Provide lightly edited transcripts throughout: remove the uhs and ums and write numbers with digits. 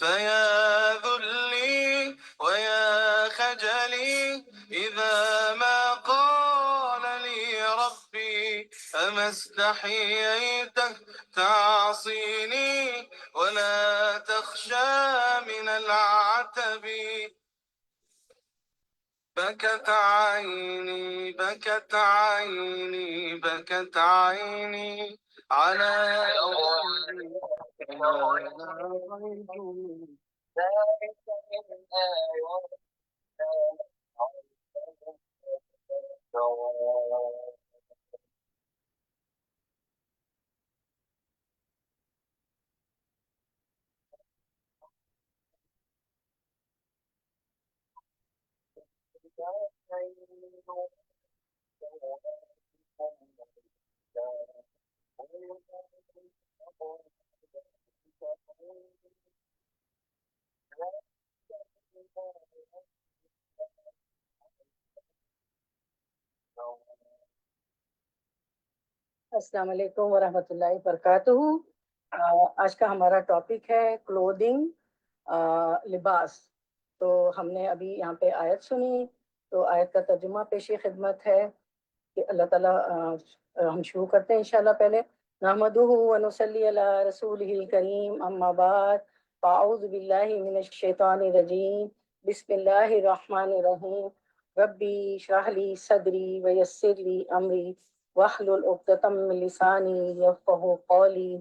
فيا ذلي ويا خجلي إذا ما قال لي ربي أما استحييت تعصيني ولا تخشى من العتب. بكت عيني بكت عيني بكت عيني على السلام علیکم ورحمۃ اللہ وبرکاتہ۔ آج کا ہمارا ٹاپک ہے کلودنگ، لباس۔ تو ہم نے ابھی یہاں پہ آیت سنی، تو آیت کا ترجمہ پیش خدمت ہے کہ اللہ تعالیٰ ہم شروع کرتے ہیں انشاءاللہ۔ پہلے نحمدہ ونصلی علی رسولہ الکریم، اما بعد فاعوذ باللہ من الشیطان الرجیم، بسم اللہ الرحمن الرحیم۔ ربی اشرح لی صدری ویسر لی امری واحلل عقدۃ من لسانی یفقہوا قولی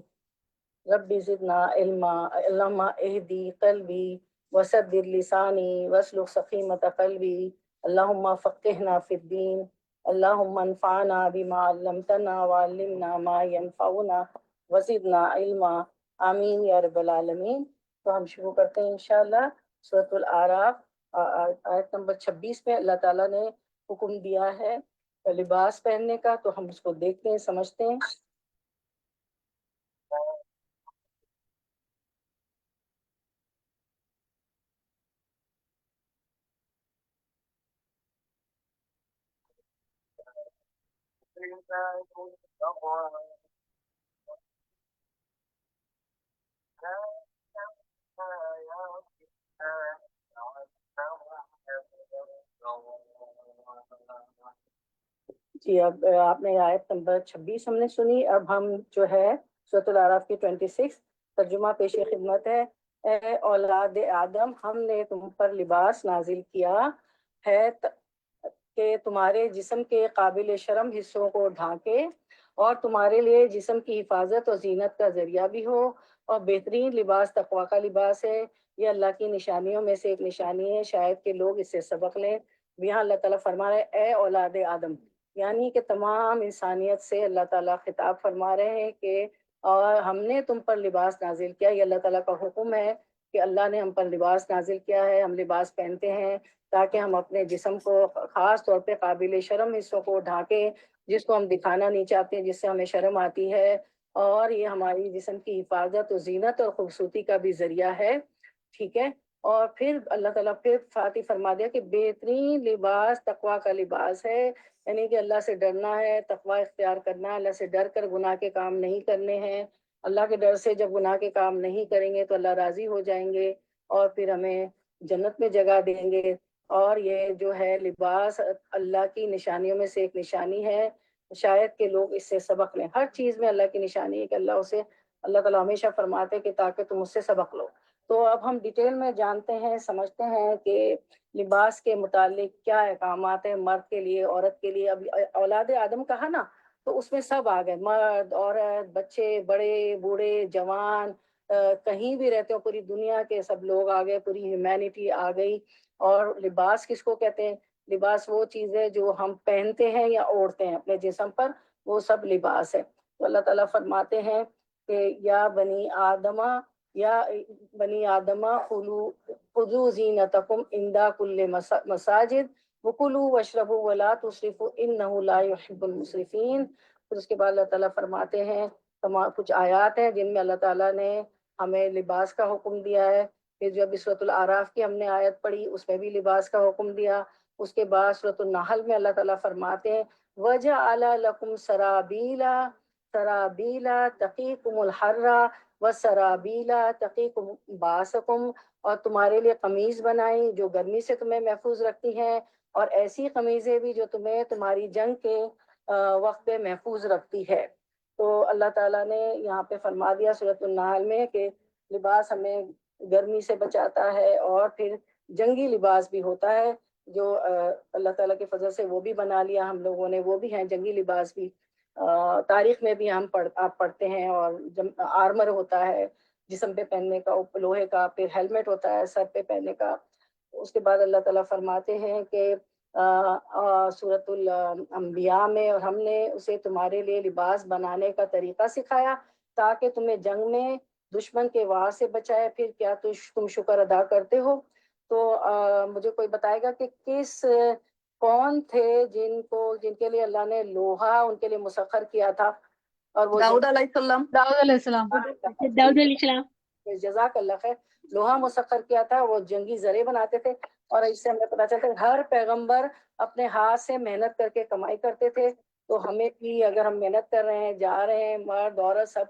رب زدنا علما، اللہم اہدی قلبی وسدد لسانی واسلل سخیمۃ قلبی، اللہم فقہنا فی الدین، اللہم انفعنا بما علمتنا وعلمنا ما ینفعنا وزدنا علما، آمین یا رب العالمین۔ تو ہم شروع کرتے ہیں انشاءاللہ۔ سورۃ الاعراف آیت نمبر 26 میں اللہ تعالیٰ نے حکم دیا ہے لباس پہننے کا، تو ہم اس کو دیکھتے ہیں، سمجھتے ہیں۔ جی، اب آپ نے آیت نمبر 26 ہم نے سنی۔ اب ہم جو ہے سورۃ الاعراف کی 26 ترجمہ پیش خدمت ہے۔ اے اولاد آدم، ہم نے تم پر لباس نازل کیا ہے کہ تمہارے جسم کے قابل شرم حصوں کو ڈھانکے اور تمہارے لیے جسم کی حفاظت اور زینت کا ذریعہ بھی ہو، اور بہترین لباس تقویٰ کا لباس ہے۔ یہ اللہ کی نشانیوں میں سے ایک نشانی ہے، شاید کہ لوگ اس سے سبق لیں۔ یہاں اللہ تعالیٰ فرما رہے اے اولاد آدم، یعنی کہ تمام انسانیت سے اللہ تعالیٰ خطاب فرما رہے ہیں کہ اور ہم نے تم پر لباس نازل کیا۔ یہ اللہ تعالیٰ کا حکم ہے کہ اللہ نے ہم پر لباس نازل کیا ہے، ہم لباس پہنتے ہیں تاکہ ہم اپنے جسم کو خاص طور پہ قابل شرم حصوں کو ڈھانکیں، جس کو ہم دکھانا نہیں چاہتے، جس سے ہمیں شرم آتی ہے، اور یہ ہماری جسم کی حفاظت اور زینت اور خوبصورتی کا بھی ذریعہ ہے، ٹھیک ہے۔ اور پھر اللہ تعالیٰ پھر فاتح فرما دیا کہ بہترین لباس تقویٰ کا لباس ہے، یعنی کہ اللہ سے ڈرنا ہے، تقویٰ اختیار کرنا ہے، اللہ سے ڈر کر گناہ کے کام نہیں کرنے ہیں۔ اللہ کے ڈر سے جب گناہ کے کام نہیں کریں گے تو اللہ راضی ہو جائیں گے اور پھر ہمیں جنت میں جگہ دیں گے۔ اور یہ جو ہے لباس اللہ کی نشانیوں میں سے ایک نشانی ہے، شاید کہ لوگ اس سے سبق لیں۔ ہر چیز میں اللہ کی نشانی ہے کہ اللہ تعالیٰ ہمیشہ فرماتے کہ تاکہ تم اس سے سبق لو۔ تو اب ہم ڈیٹیل میں جانتے ہیں، سمجھتے ہیں کہ لباس کے متعلق کیا احکامات ہیں مرد کے لیے، عورت کے لیے۔ اب اولاد آدم کہا نا، تو اس میں سب آ گئے، مرد، عورت، بچے، بڑے، بوڑھے، جوان، کہیں بھی رہتے ہو، پوری دنیا کے سب لوگ آ گئے، پوری ہیومینٹی آ گئی۔ اور لباس کس کو کہتے ہیں؟ لباس وہ چیز ہے جو ہم پہنتے ہیں یا اوڑھتے ہیں اپنے جسم پر، وہ سب لباس ہے۔ تو اللہ تعالیٰ فرماتے ہیں کہ یا بنی آدمہ خذوا زینتکم عند کل مساجد وکلوا واشربوا ولا تسرفوا انہ لا یحب المسرفین۔ پھر اس کے بعد اللہ تعالیٰ فرماتے ہیں، کچھ آیات ہیں جن میں اللہ تعالیٰ نے ہمیں لباس کا حکم دیا ہے۔ پھر جو ابھی سورۃ الاعراف کی ہم نے آیت پڑھی، اس میں بھی لباس کا حکم دیا۔ اس کے بعد سورۃ النحل میں اللہ تعالیٰ فرماتے ہیں وَجَعَلَ لَكُمْ سَرَابِيلَ تَقِيكُمُ الْحَرَّ وَسَرَابِيلَ تَقِيكُمْ بَأْسَكُمْ، اور تمہارے لیے قمیض بنائی جو گرمی سے تمہیں محفوظ رکھتی ہیں، اور ایسی قمیضیں بھی جو تمہیں تمہاری جنگ کے وقت پہ محفوظ رکھتی ہے۔ تو اللہ تعالیٰ نے یہاں پہ فرما دیا سورۃ النحل میں کہ لباس ہمیں گرمی سے بچاتا ہے، اور پھر جنگی لباس بھی ہوتا ہے جو اللہ تعالیٰ کے فضل سے وہ بھی بنا لیا ہم لوگوں نے، وہ بھی ہیں جنگی لباس بھی۔ تاریخ میں بھی آپ پڑھتے ہیں، اور آرمر ہوتا ہے جسم پہ پہننے کا، لوہے کا، پھر ہیلمٹ ہوتا ہے سر پہ پہننے کا۔ اس کے بعد اللہ تعالیٰ فرماتے ہیں کہ سورۃ الانبیاء میں، اور ہم نے اسے تمہارے لیے لباس بنانے کا طریقہ سکھایا تاکہ تمہیں جنگ میں دشمن کے وار سے بچائے، پھر کیا تم شکر ادا کرتے ہو؟ تو مجھے کوئی بتائے گا کہ کون تھے جن کے لیے اللہ نے لوہا ان کے لیے مسخر کیا تھا؟ اور وہ داؤد علیہ السلام۔ داؤد علیہ السلام، داؤد علیہ السلام۔ جزاک اللہ خیر، لوہا مسخر کیا تھا، وہ جنگی زرے بناتے تھے، اور اس سے ہمیں پتا چلتا ہے ہر پیغمبر اپنے ہاتھ سے محنت کر کے کمائی کرتے تھے۔ تو ہمیں بھی اگر ہم محنت کر رہے ہیں، جا رہے ہیں مرد عورت سب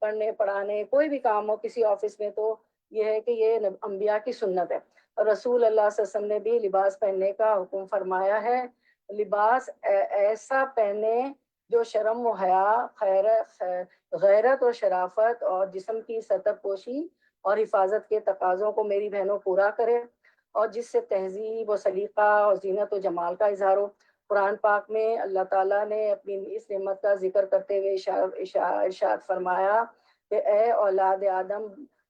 پڑھنے پڑھانے، کوئی بھی کام ہو کسی آفس میں، تو یہ ہے کہ یہ انبیاء کی سنت ہے۔ اور رسول اللہ صلی اللہ علیہ وسلم نے بھی لباس پہننے کا حکم فرمایا ہے۔ لباس ایسا پہنے جو شرم و حیا، غیرت و شرافت اور جسم کی سطر پوشی اور حفاظت کے تقاضوں کو میری بہنوں پورا کرے، اور جس سے تہذیب و سلیقہ اور زینت و جمال کا اظہار ہو۔ قرآن پاک میں اللہ تعالیٰ نے اپنی اس نعمت کا ذکر کرتے ہوئے ارشاد فرمایا کہ اے اولاد آدم،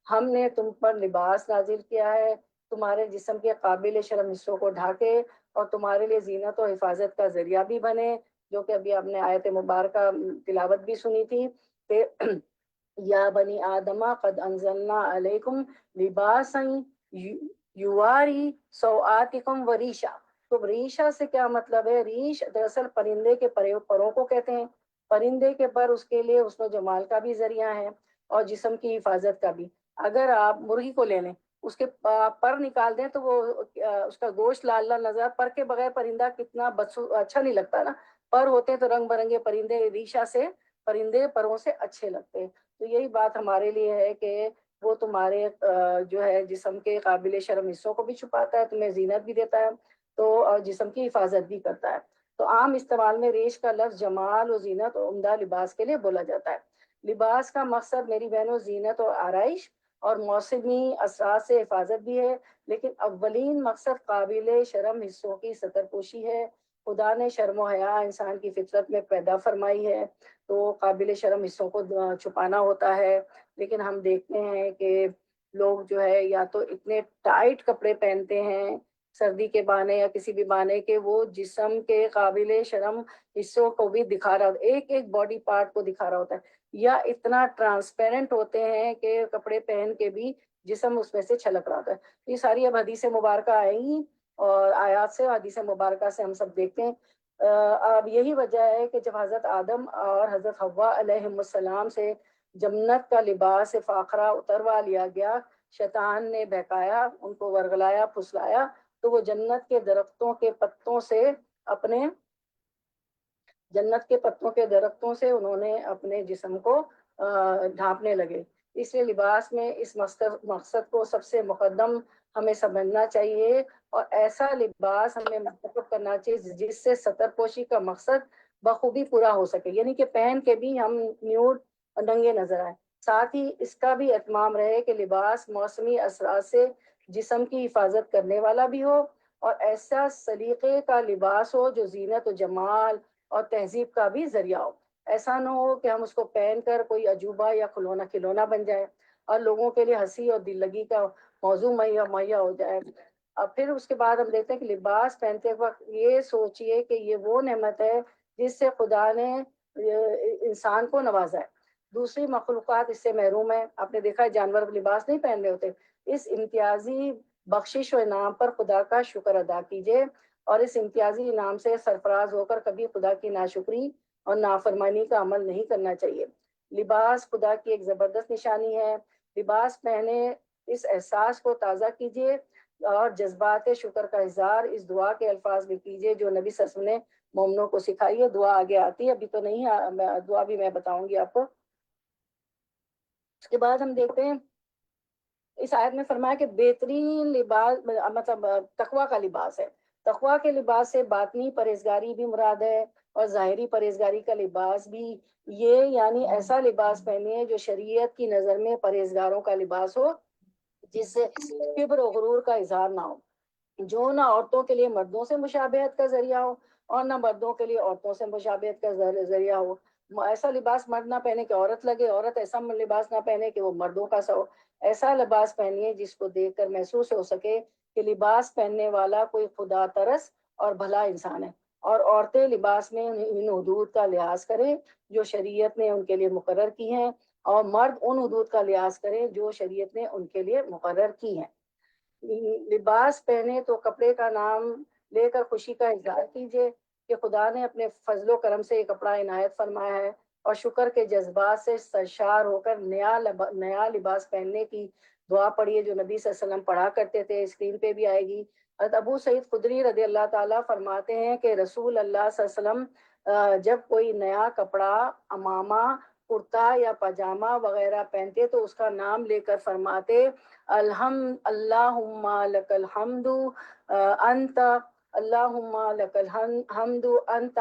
ہم نے تم پر لباس نازل کیا ہے، تمہارے جسم کے قابل شرم حصوں کو ڈھانکے اور تمہارے لیے زینت و حفاظت کا ذریعہ بھی بنے، جو کہ ابھی آپ نے آیت مبارکہ تلاوت بھی سنی تھی کہ یا بنی آدم قد انزلنا علیکم لباسا یواری سوآتکم وریشا۔ تو ریشا سے کیا مطلب ہے؟ ریش دراصل پرندے کے پروں کو کہتے ہیں۔ پرندے کے پر اس کے لیے حسن و جمال کا بھی ذریعہ ہے، اور جسم کی حفاظت کا بھی۔ اگر آپ مرغی کو لے لیں، اس کے پر نکال دیں تو وہ اس کا گوشت لال لال نظر، پر کے بغیر پرندہ کتنا اچھا نہیں لگتا نا۔ پر ہوتے تو رنگ برنگے پرندے، ریشا سے پرندے پروں سے اچھے لگتے ہیں۔ تو یہی بات ہمارے لیے ہے کہ وہ تمہارے جو ہے جسم کے قابل شرم حصوں کو بھی چھپاتا ہے، تمہیں زینت بھی دیتا ہے، تو جسم کی حفاظت بھی کرتا ہے۔ تو عام استعمال میں ریش کا لفظ جمال و زینت اور عمدہ لباس کے لیے بولا جاتا ہے۔ لباس کا مقصد میری بہنوں زینت اور آرائش اور موسمی اثرات سے حفاظت بھی ہے، لیکن اولین مقصد قابل شرم حصوں کی سطر پوشی ہے۔ خدا نے شرم و حیا انسان کی فطرت میں پیدا فرمائی ہے، تو قابل شرم حصوں کو چھپانا ہوتا ہے۔ لیکن ہم دیکھتے ہیں کہ لوگ جو ہے یا تو اتنے ٹائٹ کپڑے پہنتے ہیں سردی کے بہانے یا کسی بھی بہانے کے، وہ جسم کے قابل شرم حصوں کو بھی دکھا رہا ہوتا ہے، ایک ایک باڈی پارٹ کو دکھا رہا ہوتا ہے، یا اتنا ٹرانسپیرنٹ ہوتے ہیں کہ کپڑے پہن کے بھی جسم اس میں سے چھلک رہا ہوتا ہے۔ یہ ساری اب حدیث مبارکہ آئیں گی، اور آیات سے حدیث مبارکہ سے ہم سب دیکھتے ہیں۔ اب یہی وجہ ہے کہ جب حضرت آدم اور حضرت حوا علیہ السلام سے جنت کا لباس فاخرہ اتروا لیا گیا، شیطان نے بہکایا، ان کو ورگلایا، پھسلایا، تو وہ جنت کے درختوں کے پتوں سے انہوں نے اپنے جسم کو ڈھانپنے لگے۔ اس لیے لباس میں اس مقصد کو سب سے مقدم ہمیں سمجھنا چاہیے، اور ایسا لباس ہمیں منتخب کرنا چاہیے جس سے سطر پوشی کا مقصد بخوبی پورا ہو سکے، یعنی کہ پہن کے بھی ہم نیوڈ اور ننگے نظر آئے۔ ساتھ ہی اس کا بھی اہتمام رہے کہ لباس موسمی اثرات سے جسم کی حفاظت کرنے والا بھی ہو، اور ایسا سلیقے کا لباس ہو جو زینت و جمال اور تہذیب کا بھی ذریعہ ہو۔ ایسا نہ ہو کہ ہم اس کو پہن کر کوئی عجوبہ یا کھلونا بن جائے اور لوگوں کے لیے ہنسی اور دل لگی کا موضوع مہیا ہو جائے۔ اور پھر اس کے بعد ہم دیکھتے ہیں کہ لباس پہنتے وقت یہ سوچئے کہ یہ وہ نعمت ہے جس سے خدا نے انسان کو نوازا ہے، دوسری مخلوقات اس سے محروم ہے۔ آپ نے دیکھا ہے جانور لباس نہیں پہن رہے ہوتے۔ اس امتیازی بخشش و انعام پر خدا کا شکر ادا کیجیے، اور اس امتیازی انعام سے سرفراز ہو کر کبھی خدا کی ناشکری اور نافرمانی کا عمل نہیں کرنا چاہیے۔ لباس خدا کی ایک زبردست نشانی ہے۔ لباس پہنے اس احساس کو تازہ کیجیے، اور جذبات شکر کا اظہار اس دعا کے الفاظ میں کیجیے جو نبی صلی اللہ علیہ وسلم نے مومنوں کو سکھائی ہے۔ دعا آگے آتی ہے، ابھی تو نہیں، دعا بھی میں بتاؤں گی آپ کو۔ اس کے بعد ہم دیکھتے ہیں اس آیت میں فرمایا کہ بہترین لباس مطلب تقوی کا لباس ہے. تقوی کے لباس سے باطنی پرہیزگاری بھی مراد ہے اور ظاہری پرہیزگاری کا لباس بھی. یہ یعنی ایسا لباس پہنے جو شریعت کی نظر میں پرہیزگاروں کا لباس ہو، جس سے کبر و غرور کا اظہار نہ ہو، جو نہ عورتوں کے لیے مردوں سے مشابہت کا ذریعہ ہو اور نہ مردوں کے لیے عورتوں سے مشابہت کا ذریعہ ہو. ایسا لباس مرد نہ پہنے کہ عورت لگے، عورت ایسا لباس نہ پہنے کہ وہ مردوں کا سا ہو. ایسا لباس پہنیے جس کو دیکھ کر محسوس ہو سکے کہ لباس پہننے والا کوئی خدا ترس اور بھلا انسان ہے. اور عورتیں لباس میں ان حدود کا لحاظ کریں جو شریعت نے ان کے لیے مقرر کی ہیں، اور مرد ان حدود کا لحاظ کریں جو شریعت نے ان کے لیے مقرر کی ہیں. لباس پہنے تو کپڑے کا نام لے کر خوشی کا اظہار کیجیے کہ خدا نے اپنے فضل و کرم سے یہ کپڑا عنایت فرمایا ہے، اور شکر کے جذبات سے سرشار ہو کر نیا لباس پہننے کی دعا پڑھیے جو نبی صلی اللہ علیہ وسلم پڑھا کرتے تھے. اسکرین پہ بھی آئے گی. حضرت ابو سعید خدری رضی اللہ تعالیٰ فرماتے ہیں کہ رسول اللہ صلی اللہ علیہ وسلم جب کوئی نیا کپڑا، امامہ، کرتا یا پاجامہ وغیرہ پہنتے تو اس کا نام لے کر فرماتے اللہم لک الحمد انت، اللہم لک الحمد انت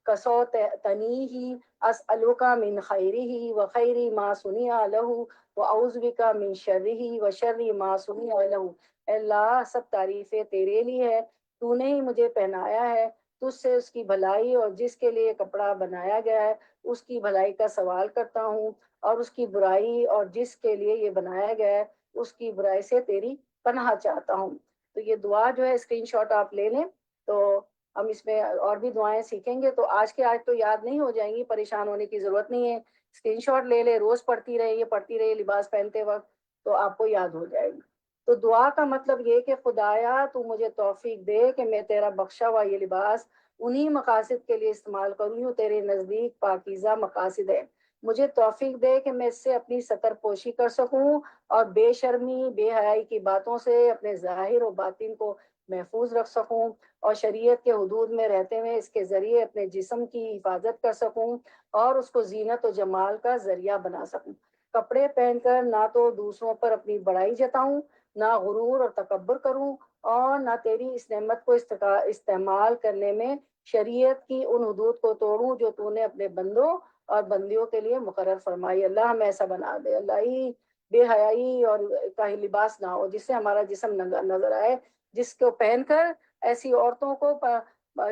کسوت تنیہ اسألک من خیرہ وخیر ما صنع لہ واعوذ بک من شرہ وشر ما صنع لہ. اللہ سب تعریفیں تیرے لیے ہے، تو نے ہی مجھے پہنایا ہے، تجھ سے اس کی بھلائی اور جس کے لیے کپڑا بنایا گیا ہے اس کی بھلائی کا سوال کرتا ہوں، اور اس کی برائی اور جس کے لیے یہ بنایا گیا ہے اس کی برائی سے تیری پناہ چاہتا ہوں. تو یہ دعا جو ہے اسکرین شاٹ آپ لے لیں، تو ہم اس میں اور بھی دعائیں سیکھیں گے. تو آج تو یاد نہیں ہو جائیں گی، پریشان ہونے کی ضرورت نہیں ہے. اسکرین شاٹ لے لے، روز پڑھتی رہے، یہ پڑھتی رہے لباس پہنتے وقت، تو آپ کو یاد ہو جائے گی. تو دعا کا مطلب یہ کہ خدایا تو مجھے توفیق دے کہ میں تیرا بخشا ہوا یہ لباس انہی مقاصد کے لیے استعمال کروں جو تیرے نزدیک پاکیزہ مقاصد ہے. مجھے توفیق دے کہ میں اس سے اپنی ستر پوشی کر سکوں اور بے شرمی بے حیائی کی باتوں سے اپنے ظاہر و باطن کو محفوظ رکھ سکوں، اور شریعت کے حدود میں رہتے ہوئے اس کے ذریعے اپنے جسم کی حفاظت کر سکوں اور اس کو زینت و جمال کا ذریعہ بنا سکوں. کپڑے پہن کر نہ تو دوسروں پر اپنی بڑائی جتاؤں، نہ غرور اور تکبر کروں، اور نہ تیری اس نعمت کو استعمال کرنے میں شریعت کی ان حدود کو توڑوں جو تو نے اپنے بندوں اور بندیوں کے لیے مقرر فرمائی. اللہ ہمیں ایسا بنا دے. اللہ ہی بے حیائی اور کا ہی لباس نہ ہو جس سے ہمارا جسم نظر آئے، جس کو پہن کر ایسی عورتوں کو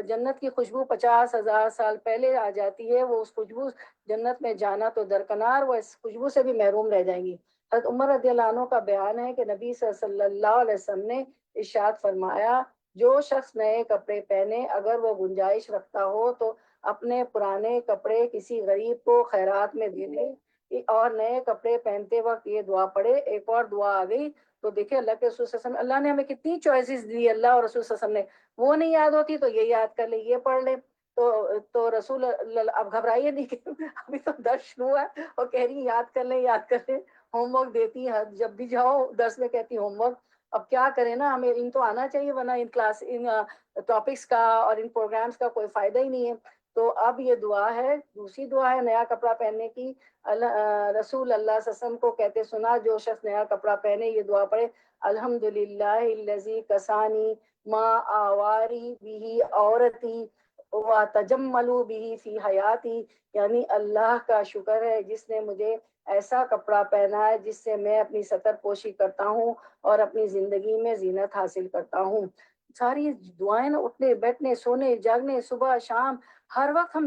جنت کی خوشبو 50,000 سال پہلے آ جاتی ہے، وہ اس خوشبو جنت میں جانا تو درکنار، وہ اس خوشبو سے بھی محروم رہ جائیں گی. حضرت عمر رضی اللہ عنہ کا بیان ہے کہ نبی صلی اللہ علیہ وسلم نے ارشاد فرمایا جو شخص نئے کپڑے پہنے اگر وہ گنجائش رکھتا ہو تو اپنے پرانے کپڑے کسی غریب کو خیرات میں دے دے، اور نئے کپڑے پہنتے وقت یہ دعا پڑھے. ایک اور دعا آ گئی تو دیکھیں اللہ کے رسول صلی اللہ علیہ وسلم، اللہ نے ہمیں کتنی چوائسیز دی، اللہ اور رسول صلی اللہ علیہ وسلم نے، وہ نہیں یاد ہوتی تو یہ یاد کر لیں، یہ پڑھ لیں. تو رسول اب گھبرائیے نہیں کہ ابھی تو درس شروع ہوا ہے اور کہہ رہی یاد کر لیں یاد کر لیں. ہوم ورک دیتی ہیں جب بھی جاؤ درس میں کہتی ہوم ورک. اب کیا کریں نا، ہمیں ان تو آنا چاہیے ورنہ ان ٹاپکس کا اور ان پروگرامز کا کوئی فائدہ ہی نہیں ہے. تو اب یہ دعا ہے، دوسری دعا ہے نیا کپڑا پہننے کی. رسول اللہ صلی اللہ علیہ وسلم کو کہتے سنا جو شخص نیا کپڑا پہنے یہ دعا پڑھے الحمدللہ الذی کسانی ما آواری بھی عورتی وتجملوا به فی حیاتی، یعنی اللہ کا شکر ہے جس نے مجھے ایسا کپڑا پہنا ہے جس سے میں اپنی ستر پوشی کرتا ہوں اور اپنی زندگی میں زینت حاصل کرتا ہوں. ساری دعائیں نا، اٹھنے بیٹھنے سونے جاگنے صبح شام ہر وقت ہم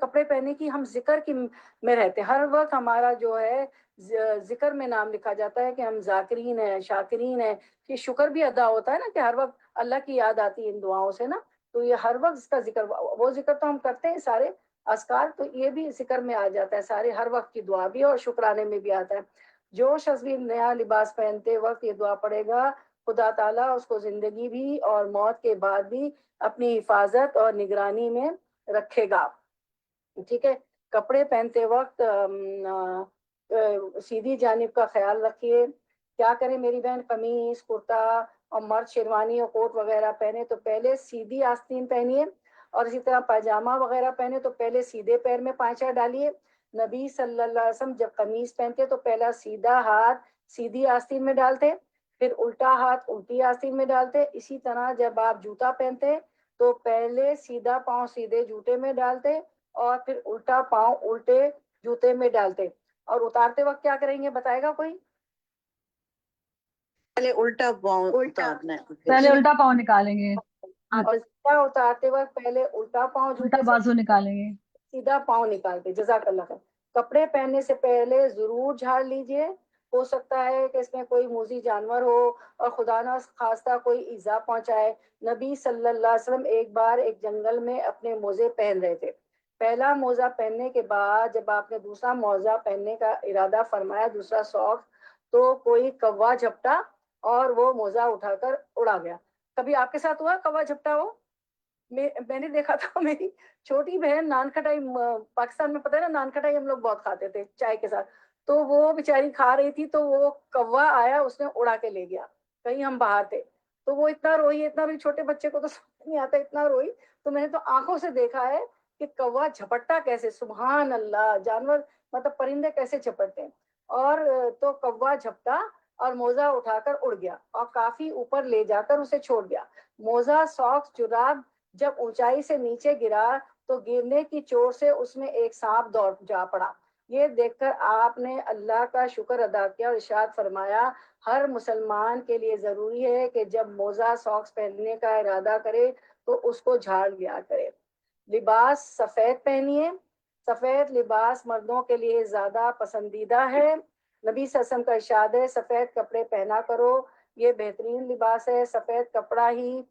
کپڑے پہننے کی ہم ذکر کی میں رہتے ہیں. ہر وقت ہمارا جو ہے ذکر میں نام لکھا جاتا ہے کہ ہم ذاکرین ہیں شاکرین ہیں. یہ شکر بھی ادا ہوتا ہے نا کہ ہر وقت اللہ کی یاد آتی ہے ان دعاؤں سے نا. تو یہ ہر وقت اس کا ذکر، وہ ذکر تو ہم کرتے ہیں سارے اذکار، تو یہ بھی ذکر میں آ جاتا ہے، سارے ہر وقت کی دعا بھی اور شکرانے میں بھی آتا ہے. جو شخص بھی نیا لباس پہنتے وقت یہ دعا پڑے گا خدا تعالیٰ اس کو زندگی بھی اور موت کے بعد بھی اپنی حفاظت اور نگرانی میں رکھے گا. ٹھیک ہے. کپڑے پہنتے وقت سیدھی جانب کا خیال رکھیے. کیا کریں میری بہن، قمیص کرتا اور مرد شیروانی اور کوٹ وغیرہ پہنے تو پہلے سیدھی آستین پہنیے، اور اسی طرح پاجامہ وغیرہ پہنے تو پہلے سیدھے پیر میں پائچہ ڈالیے. نبی صلی اللہ علیہ وسلم جب قمیص پہنتے تو پہلا سیدھا ہاتھ سیدھی آستین میں ڈالتے، پھر الٹا ہاتھ الٹی آستین میں ڈالتے. اسی طرح جب آپ جوتا پہنتے تو پہلے سیدھا پاؤں سیدھے جوتے میں ڈالتے اور پھر الٹا پاؤں الٹے جوتے میں ڈالتے. اور اتارتے وقت کیا کریں گے بتائے گا کوئی؟ پہلے الٹا پاؤں اتارنا ہے، پہلے الٹا پاؤں نکالیں گے، اور سیدھا اتارتے وقت پہلے الٹا پاؤں الٹا جوتے سے بازو نکالیں گے. سیدھا پاؤں نکالتے. جزاک اللہ خیر. کپڑے پہننے سے پہلے ضرور جھاڑ لیجئے. ہو سکتا ہے کہ اس میں کوئی موذی جانور ہو اور خدا نہ خواستہ کوئی ایذا پہنچائے. نبی صلی اللہ علیہ وسلم ایک بار ایک جنگل میں اپنے موزے پہن رہے تھے. پہلا موزہ پہننے کے بعد جب آپ نے دوسرا موزہ پہننے کا ارادہ فرمایا، دوسرا سوکس، تو کوئی کوا جھپٹا اور وہ موزہ اٹھا کر اڑا گیا. کبھی آپ کے ساتھ ہوا کوا جھپٹا ہو؟ میں نے دیکھا تھا. میری چھوٹی بہن نان کھٹائی، پاکستان میں پتہ ہے نا نان کھٹائی ہم لوگ بہت کھاتے تھے چائے کے ساتھ، تو وہ بیچاری کھا رہی تھی تو وہ کوا آیا، اس نے اڑا کے لے گیا. کہیں ہم باہر تھے تو وہ اتنا روئی، چھوٹے بچے کو تو سمجھ نہیں آتا، اتنا روئی. تو میں نے تو آنکھوں سے دیکھا ہے کہ کوا جھپٹا کیسے، سبحان اللہ، جانور مطلب پرندے کیسے جھپٹتے ہیں. اور تو کوا جھپٹا اور موزہ اٹھا کر اڑ گیا اور کافی اوپر لے جا کر اسے چھوڑ گیا. موزہ، ساکس، جراب جب اونچائی سے نیچے گرا تو گرنے کی چوٹ سے اس میں ایک سانپ دوڑ جا پڑا. یہ دیکھ کر آپ نے اللہ کا شکر ادا کیا اور ارشاد فرمایا ہر مسلمان کے لیے ضروری ہے کہ جب موزہ ساکس پہننے کا ارادہ کرے تو اس کو جھاڑ لیا کرے. لباس سفید پہنیے. سفید لباس مردوں کے لیے زیادہ پسندیدہ ہے. نبی صلی اللہ علیہ وسلم کا ارشاد ہے سفید کپڑے پہنا کرو، یہ بہترین لباس ہے. سفید کپڑا ہی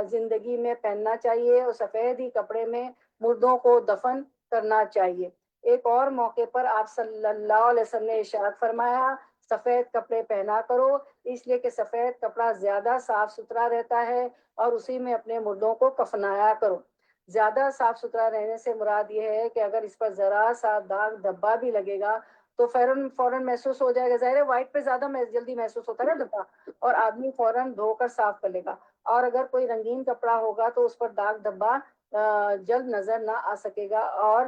زندگی میں پہننا چاہیے اور سفید ہی کپڑے میں مردوں کو دفن کرنا چاہیے. ایک اور موقع پر آپ صلی اللہ علیہ وسلم نے ارشاد فرمایا سفید کپڑے پہنا کرو، اس لیے کہ سفید کپڑا زیادہ صاف ستھرا رہتا ہے اور اسی میں اپنے مردوں کو کفنایا کرو. زیادہ صاف ستھرا رہنے سے مراد یہ ہے کہ اگر اس پر ذرا سا داغ دھبا بھی لگے گا تو فوراً محسوس ہو جائے گا. ظاہر ہے وائٹ پہ زیادہ جلدی محسوس ہوتا ہے نا دھبا، اور آدمی فوراً دھو کر صاف کر لے گا. اور اگر کوئی رنگین کپڑا ہوگا تو اس پر داغ دھبا جلد نظر نہ آ سکے گا اور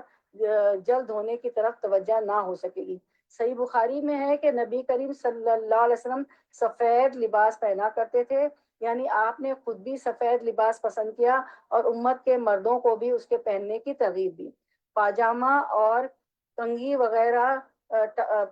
جلد ہونے کی طرف توجہ نہ ہو سکے گی. صحیح بخاری میں ہے کہ نبی کریم صلی اللہ علیہ وسلم سفید لباس پہنا کرتے تھے، یعنی آپ نے خود بھی سفید لباس پسند کیا اور امت کے مردوں کو بھی اس کے پہننے کی ترغیب دی. پاجامہ اور کنگھی وغیرہ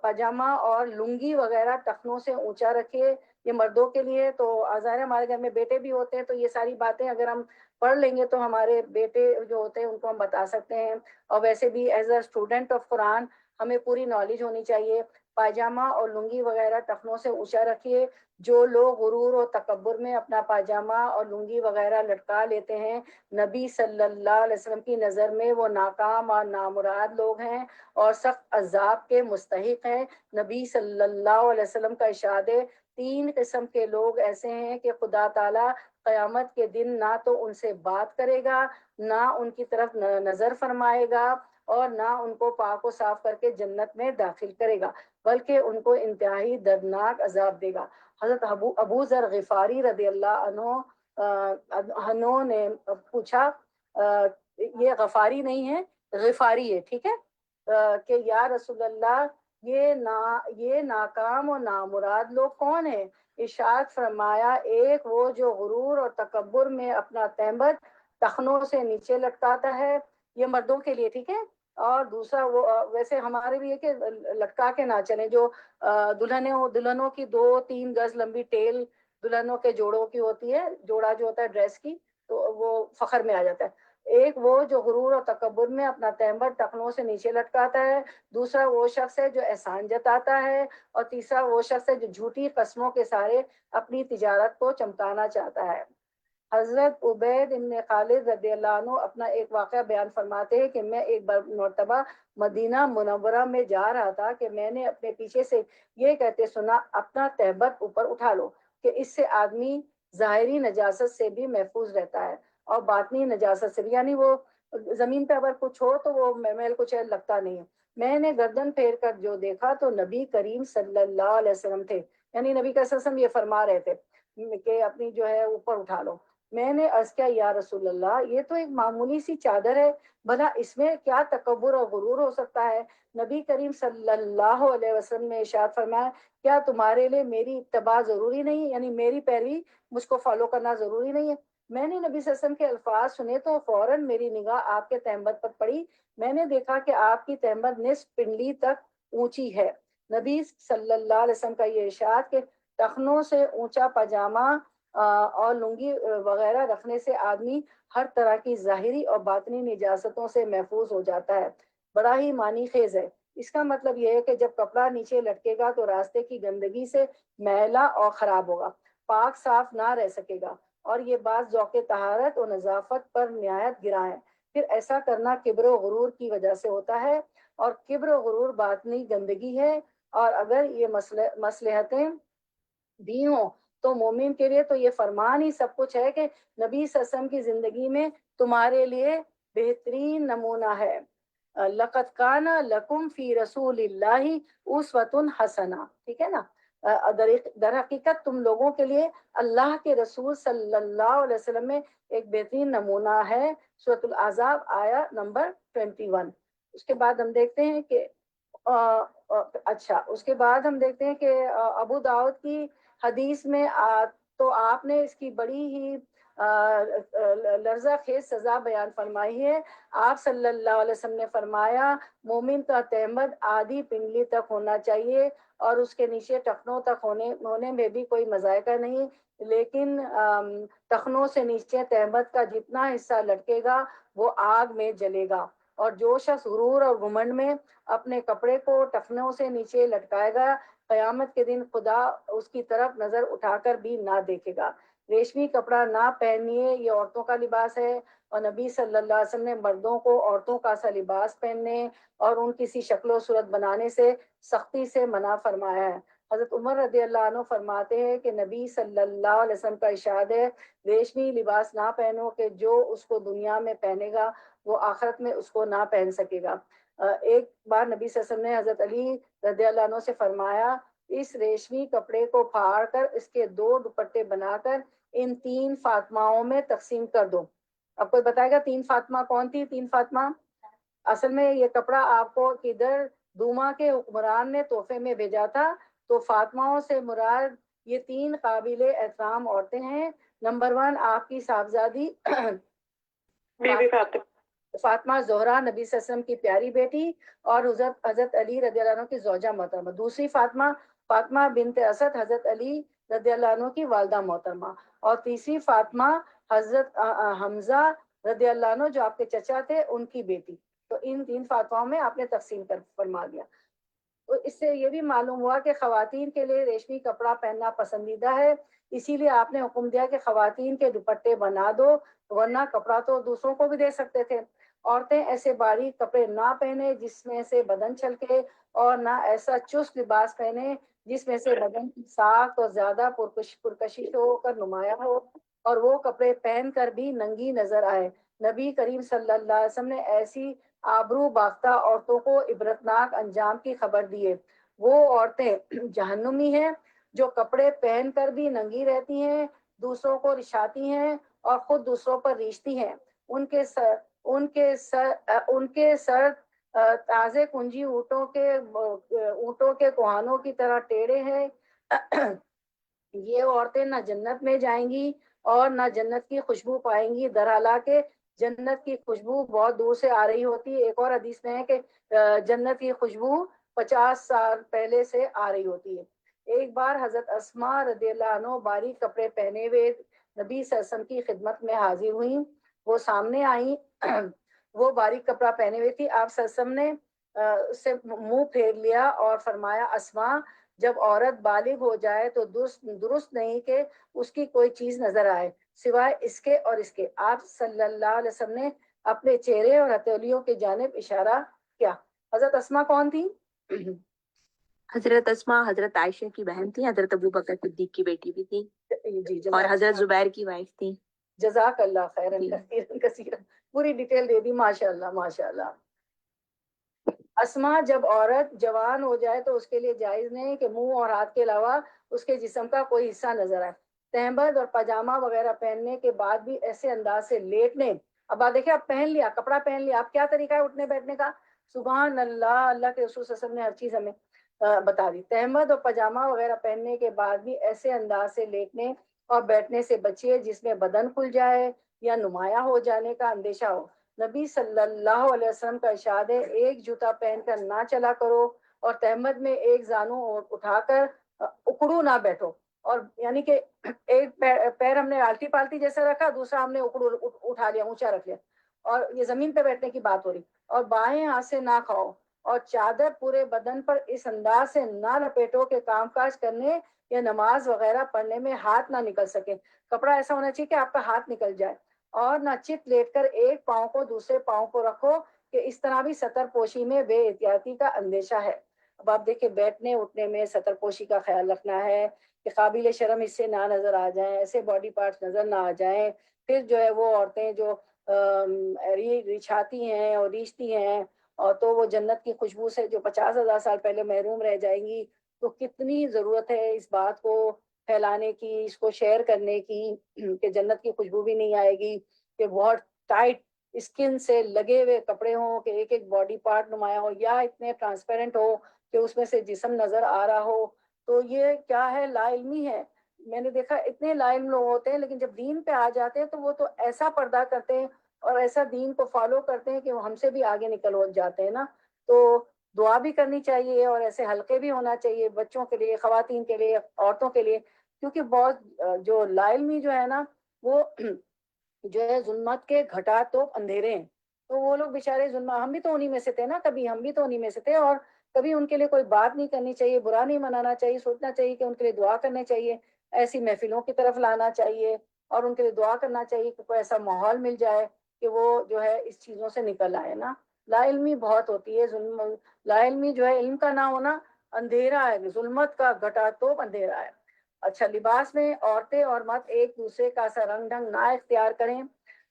پاجامہ اور لنگی وغیرہ ٹخنوں سے اونچا رکھیے، یہ مردوں کے لیے. تو ظاہر ہمارے گھر میں بیٹے بھی ہوتے ہیں تو یہ ساری باتیں اگر ہم پڑھ لیں گے تو ہمارے بیٹے جو ہوتے ہیں ان کو ہم بتا سکتے ہیں. اور ویسے بھی ایز اے اسٹوڈنٹ آف قرآن ہمیں پوری نالج ہونی چاہیے. پاجامہ اور لنگی وغیرہ ٹخنوں سے اونچا رکھیے. جو لوگ غرور اور تکبر میں اپنا پاجامہ اور لنگی وغیرہ لٹکا لیتے ہیں نبی صلی اللہ علیہ وسلم کی نظر میں وہ ناکام اور نامراد لوگ ہیں اور سخت عذاب کے مستحق ہیں. نبی صلی اللہ علیہ وسلم کا ارشاد ہے 3 قسم کے لوگ ایسے ہیں کہ خدا تعالیٰ قیامت کے دن نہ تو ان سے بات کرے گا، نہ ان کی طرف نظر فرمائے گا اور نہ ان کو پاک و صاف کر کے جنت میں داخل کرے گا، بلکہ ان کو انتہائی دردناک عذاب دے گا. حضرت ابو ذر غفاری رضی اللہ عنہ نے پوچھا یہ غفاری نہیں ہے غفاری ہے، ٹھیک ہے، کہ یا رسول اللہ یہ ناکام اور نامراد لوگ کون ہیں؟ ارشاد فرمایا ایک وہ جو غرور اور تکبر میں اپنا تہمت ٹخنوں سے نیچے لٹکاتا ہے، یہ مردوں کے لیے، ٹھیک ہے. اور دوسرا وہ ویسے ہمارے بھی ہے کہ لٹکا کے نہ چلیں، جو دلہنوں کی 2-3 گز لمبی ٹیل دلہنوں کے جوڑوں کی ہوتی ہے، جوڑا جو ہوتا ہے ڈریس کی، تو وہ فخر میں آ جاتا ہے. ایک وہ جو غرور اور تکبر میں اپنا تہمت ٹخنوں سے نیچے لٹکاتا ہے، دوسرا وہ شخص ہے جو احسان جتاتا ہے، اور تیسرا وہ شخص ہے جو جھوٹی قسموں کے سارے اپنی تجارت کو چمکانا چاہتا ہے. حضرت عبید بن خالد رضی اللہ عنہ اپنا ایک واقعہ بیان فرماتے ہیں کہ میں ایک مرتبہ مدینہ منورہ میں جا رہا تھا کہ میں نے اپنے پیچھے سے یہ کہتے سنا اپنا تہبت اوپر اٹھا لو کہ اس سے آدمی ظاہری نجاست سے بھی محفوظ رہتا ہے اور باطنی نجاست سے بھی، یعنی وہ زمین پہ اگر کچھ ہو تو وہ میل کچھ لگتا نہیں ہے. میں نے گردن پھیر کر جو دیکھا تو نبی کریم صلی اللہ علیہ وسلم تھے، یعنی نبی صلی اللہ علیہ وسلم یہ فرما رہے تھے کہ اپنی جو ہے اوپر اٹھا لو. میں نے عرض کیا یا رسول اللہ یہ تو ایک معمولی سی چادر ہے، بھلا اس میں کیا تکبر اور غرور ہو سکتا ہے؟ نبی کریم صلی اللہ علیہ وسلم نے ارشاد فرمایا کیا تمہارے لیے میری اتباع ضروری نہیں، یعنی میری پیروی، مجھ کو فالو کرنا ضروری نہیں ہے؟ میں نے نبی صلی اللہ علیہ وسلم کے الفاظ سنے تو فوراً میری نگاہ آپ کے تہمت پر پڑی، میں نے دیکھا کہ آپ کی تہمت نصف پنڈلی تک اونچی ہے۔ نبی صلی اللہ علیہ وسلم کا یہ ارشاد کہ ٹخنوں سے اونچا پاجامہ اور لنگی وغیرہ رکھنے سے آدمی ہر طرح کی ظاہری اور باطنی نجاستوں سے محفوظ ہو جاتا ہے، بڑا ہی معنی خیز ہے۔ اس کا مطلب یہ ہے کہ جب کپڑا نیچے لٹکے گا تو راستے کی گندگی سے میلا اور خراب ہوگا، پاک صاف نہ رہ سکے گا، اور یہ بات ذوق طہارت اور نظافت پر نہایت گراں ہے۔ پھر ایسا کرنا کبر و غرور کی وجہ سے ہوتا ہے، اور کبر و غرور باطنی گندگی ہے، اور اگر یہ مصلحتیں بھی ہوں تو مومن کے لیے تو یہ فرمان ہی سب کچھ ہے کہ نبی صلی اللہ علیہ وسلم کی زندگی میں تمہارے لیے بہترین نمونہ ہے۔ لقد کان لکم فی رسول اللہ اسوۃ حسنہ، ٹھیک ہے نا؟ در حقیقت تم لوگوں کے لیے اللہ کے رسول صلی اللہ علیہ وسلم میں ایک بہترین نمونہ ہے۔ سورۃ الاحزاب آیا نمبر 21۔ اس کے بعد ہم دیکھتے ہیں کہ اچھا اس کے بعد ہم دیکھتے ہیں کہ ابو داؤد کی حدیث میں تو آپ نے اس کی بڑی ہی لرزہ خیز سزا بیان فرمائی ہے۔ آپ صلی اللہ علیہ وسلم نے فرمایا مومن کا تہمت آدھی پنڈلی تک ہونا چاہیے، اور اس کے نیچے ٹخنوں تک ہونے میں بھی کوئی مذائقہ نہیں، لیکن ٹخنوں سے نیچے تہمت کا جتنا حصہ لٹکے گا وہ آگ میں جلے گا، اور جو شخص غرور اور گھمنڈ میں اپنے کپڑے کو ٹخنوں سے نیچے لٹکائے گا قیامت کے دن خدا اس کی طرف نظر اٹھا کر بھی نہ دیکھے گا۔ ریشمی کپڑا نہ پہنیے، یہ عورتوں کا لباس ہے، اور نبی صلی اللہ علیہ وسلم نے مردوں کو عورتوں کا سا لباس پہننے اور ان کسی شکل و صورت بنانے سے سختی سے منع فرمایا ہے۔ حضرت عمر رضی اللہ عنہ فرماتے ہیں کہ نبی صلی اللہ علیہ وسلم کا ارشاد ہے ریشمی لباس نہ پہنو کہ جو اس کو دنیا میں پہنے گا وہ آخرت میں اس کو نہ پہن سکے گا۔ ایک بار نبی صلی اللہ علیہ وسلم نے حضرت علی رضی اللہ عنہ سے فرمایا اس ریشمی کپڑے کو پھاڑ کر اس کے 2 دوپٹے بنا کر ان 3 فاطماؤں میں تقسیم کر دو۔ اب کوئی بتائے گا 3 فاطمہ کون تھی؟ 3 فاطمہ اصل میں یہ کپڑا آپ کو کدھر دوما کے حکمران نے تحفے میں بھیجا تھا، تو فاطماؤں سے مراد یہ 3 قابل احترام عورتیں ہیں۔ نمبر 1 آپ کی صاحبزادی بی بی فاطمہ زہرا، نبی صلی اللہ علیہ وسلم کی پیاری بیٹی اور حضرت علی رضی اللہ عنہ کی زوجہ محترمہ۔ دوسری فاطمہ بنت اسد، حضرت علی رضی اللہ عنہ کی والدہ محترمہ۔ اور تیسری فاطمہ حضرت حمزہ رضی اللہ عنہ جو آپ کے چچا تھے ان کی بیٹی۔ تو ان 3 فاطموں میں آپ نے تقسیم کر فرما دیا۔ تو اس سے یہ بھی معلوم ہوا کہ خواتین کے لیے ریشمی کپڑا پہننا پسندیدہ ہے، اسی لیے آپ نے حکم دیا کہ خواتین کے دوپٹے بنا دو، ورنہ کپڑا تو دوسروں کو بھی دے سکتے تھے۔ عورتیں ایسے باریک کپڑے نہ پہنے جس میں سے بدن چھلکے، اور نہ ایسا چست لباس پہنے جس میں سے بدن کی ساخت اور زیادہ پرکشش ہو کر نمایاں ہو، اور وہ کپڑے پہن کر بھی ننگی نظر آئے۔ نبی کریم صلی اللہ علیہ وسلم نے ایسی آبرو باختہ عورتوں کو عبرتناک انجام کی خبر دیے۔ وہ عورتیں جہنمی ہیں جو کپڑے پہن کر بھی ننگی رہتی ہیں، دوسروں کو رشاتی ہیں اور خود دوسروں پر ریشتی ہیں۔ ان کے سر تازے کنجی اونٹوں کے کوہانوں کی طرح ٹیڑھے ہیں۔ یہ عورتیں نہ جنت میں جائیں گی اور نہ جنت کی خوشبو پائیں گی، درحالانکہ جنت کی خوشبو بہت دور سے آ رہی ہوتی ہے۔ ایک اور حدیث میں ہے کہ جنت کی خوشبو 50 سال پہلے سے آ رہی ہوتی ہے۔ ایک بار حضرت اسماء رضی اللہ عنہ باریک کپڑے پہنے ہوئے نبی صلی اللہ علیہ وسلم کی خدمت میں حاضر ہوئیں، وہ سامنے آئیں، وہ باریک کپڑا پہنے ہوئے تھی۔ آپ صلی اللہ علیہ وسلم نے اس سے منہ پھیر لیا اور فرمایا اسماء جب عورت بالغ ہو جائے تو درست نہیں کہ اس کی کوئی چیز نظر آئے سوائے اس کے اور اس کے۔ آپ صلی اللہ علیہ وسلم نے اپنے چہرے اور ہتھیلیوں کی جانب اشارہ کیا۔ حضرت اسماء کون تھی؟ حضرت اسماء حضرت عائشہ کی بہن تھی، حضرت ابوبکر صدیق کی بیٹی بھی تھی، جی اور حضرت زبیر کی وائف تھی۔ جزاک اللہ خیرن جی۔ کثیرن کثیرن، پوری ڈیٹیل دے دی، ماشاء اللہ ماشاء اللہ۔ اسماء جب عورت جوان ہو جائے تو اس کے لیے جائز نہیں کہ منہ اور ہاتھ کے علاوہ اس کے جسم کا کوئی حصہ نظر آئے۔ تہمد اور پاجامہ وغیرہ پہننے کے بعد بھی ایسے انداز سے لیٹنے. اب آپ دیکھیں، آپ پہن لیا کپڑا پہن لیا، اب کیا طریقہ ہے اٹھنے بیٹھنے کا؟ سبحان اللہ، اللہ کے رسول صلی اللہ علیہ وسلم نے ہر چیز ہمیں بتا دی. تہمد اور پاجامہ وغیرہ پہننے کے بعد بھی ایسے انداز سے لیٹنے اور بیٹھنے سے بچیے جس میں بدن کھل جائے یا نمایاں ہو جانے کا اندیشہ ہو. نبی صلی اللہ علیہ وسلم کا ارشاد ہے، ایک جوتا پہن کر نہ چلا کرو اور تہمد میں ایک زانو اٹھا کر اکڑو نہ بیٹھو. اور یعنی کہ ایک پیر ہم نے آلٹی پالٹی جیسا رکھا، دوسرا ہم نے اکڑو اٹھا لیا، اونچا رکھ لیا، اور یہ زمین پہ بیٹھنے کی بات ہو رہی. اور بائیں ہاتھ سے نہ کھاؤ اور چادر پورے بدن پر اس انداز سے نہ لپیٹو کہ کام کاج کرنے یا نماز وغیرہ پڑھنے میں ہاتھ نہ نکل سکے. کپڑا ایسا ہونا چاہیے کہ آپ کا ہاتھ نکل جائے. اور نہ چت لیٹ کر ایک پاؤں کو دوسرے پاؤں کو رکھو کہ اس طرح بھی سطر پوشی میں بے احتیاطی کا اندیشہ ہے. اب آپ دیکھیں، بیٹھنے اٹھنے میں سطر پوشی کا خیال رکھنا ہے کہ قابل شرم حصے نہ نظر آ جائیں، ایسے باڈی پارٹس نظر نہ آ جائیں. پھر جو ہے وہ عورتیں جو رچھاتی ہیں اور ریچھتی ہیں، اور تو وہ جنت کی خوشبو سے جو 50,000 سال پہلے محروم رہ جائیں گی. تو کتنی ضرورت ہے اس بات کو پھیلانے کی، اس کو شیئر کرنے کی کہ جنت کی خوشبو بھی نہیں آئے گی، کہ بہت ٹائٹ اسکن سے لگے ہوئے کپڑے ہوں کہ ایک ایک باڈی پارٹ نمایاں ہو، یا اتنے ٹرانسپیرنٹ ہو کہ اس میں سے جسم نظر آ رہا ہو. تو یہ کیا ہے؟ لا علمی ہے. میں نے دیکھا اتنے لا علم لوگ ہوتے ہیں، لیکن جب دین پہ آ جاتے ہیں تو وہ تو ایسا پردہ کرتے ہیں اور ایسا دین کو فالو کرتے ہیں کہ وہ ہم سے بھی آگے نکل ہو جاتے ہیں نا. تو دعا بھی کرنی چاہیے اور ایسے حلقے بھی ہونا چاہیے بچوں کے لیے، خواتین کے لیے، عورتوں کے لیے. کیونکہ بہت جو لا علمی جو ہے نا، وہ جو ہے ظلمت کے گھٹا تو اندھیرے ہیں. تو وہ لوگ بےچارے ہم بھی تو انہی میں سے تھے نا، کبھی ہم بھی تو انہی میں سے تھے. اور کبھی ان کے لیے کوئی بات نہیں کرنی چاہیے، برا نہیں منانا چاہیے، سوچنا چاہیے کہ ان کے لیے دعا کرنے چاہیے، ایسی محفلوں کی طرف لانا چاہیے اور ان کے لیے دعا کرنا چاہیے کہ کوئی ایسا ماحول مل جائے کہ وہ جو ہے اس چیزوں سے نکل آئے نا. لا علمی بہت ہوتی ہے، لا علمی جو ہے، علم کا نہ ہونا اندھیرا ہے، ظلمت کا گھٹا تو اندھیرا ہے. اچھا، لباس میں عورتیں اور مرد ایک دوسرے کا سا رنگ ڈھنگ نہ اختیار کریں.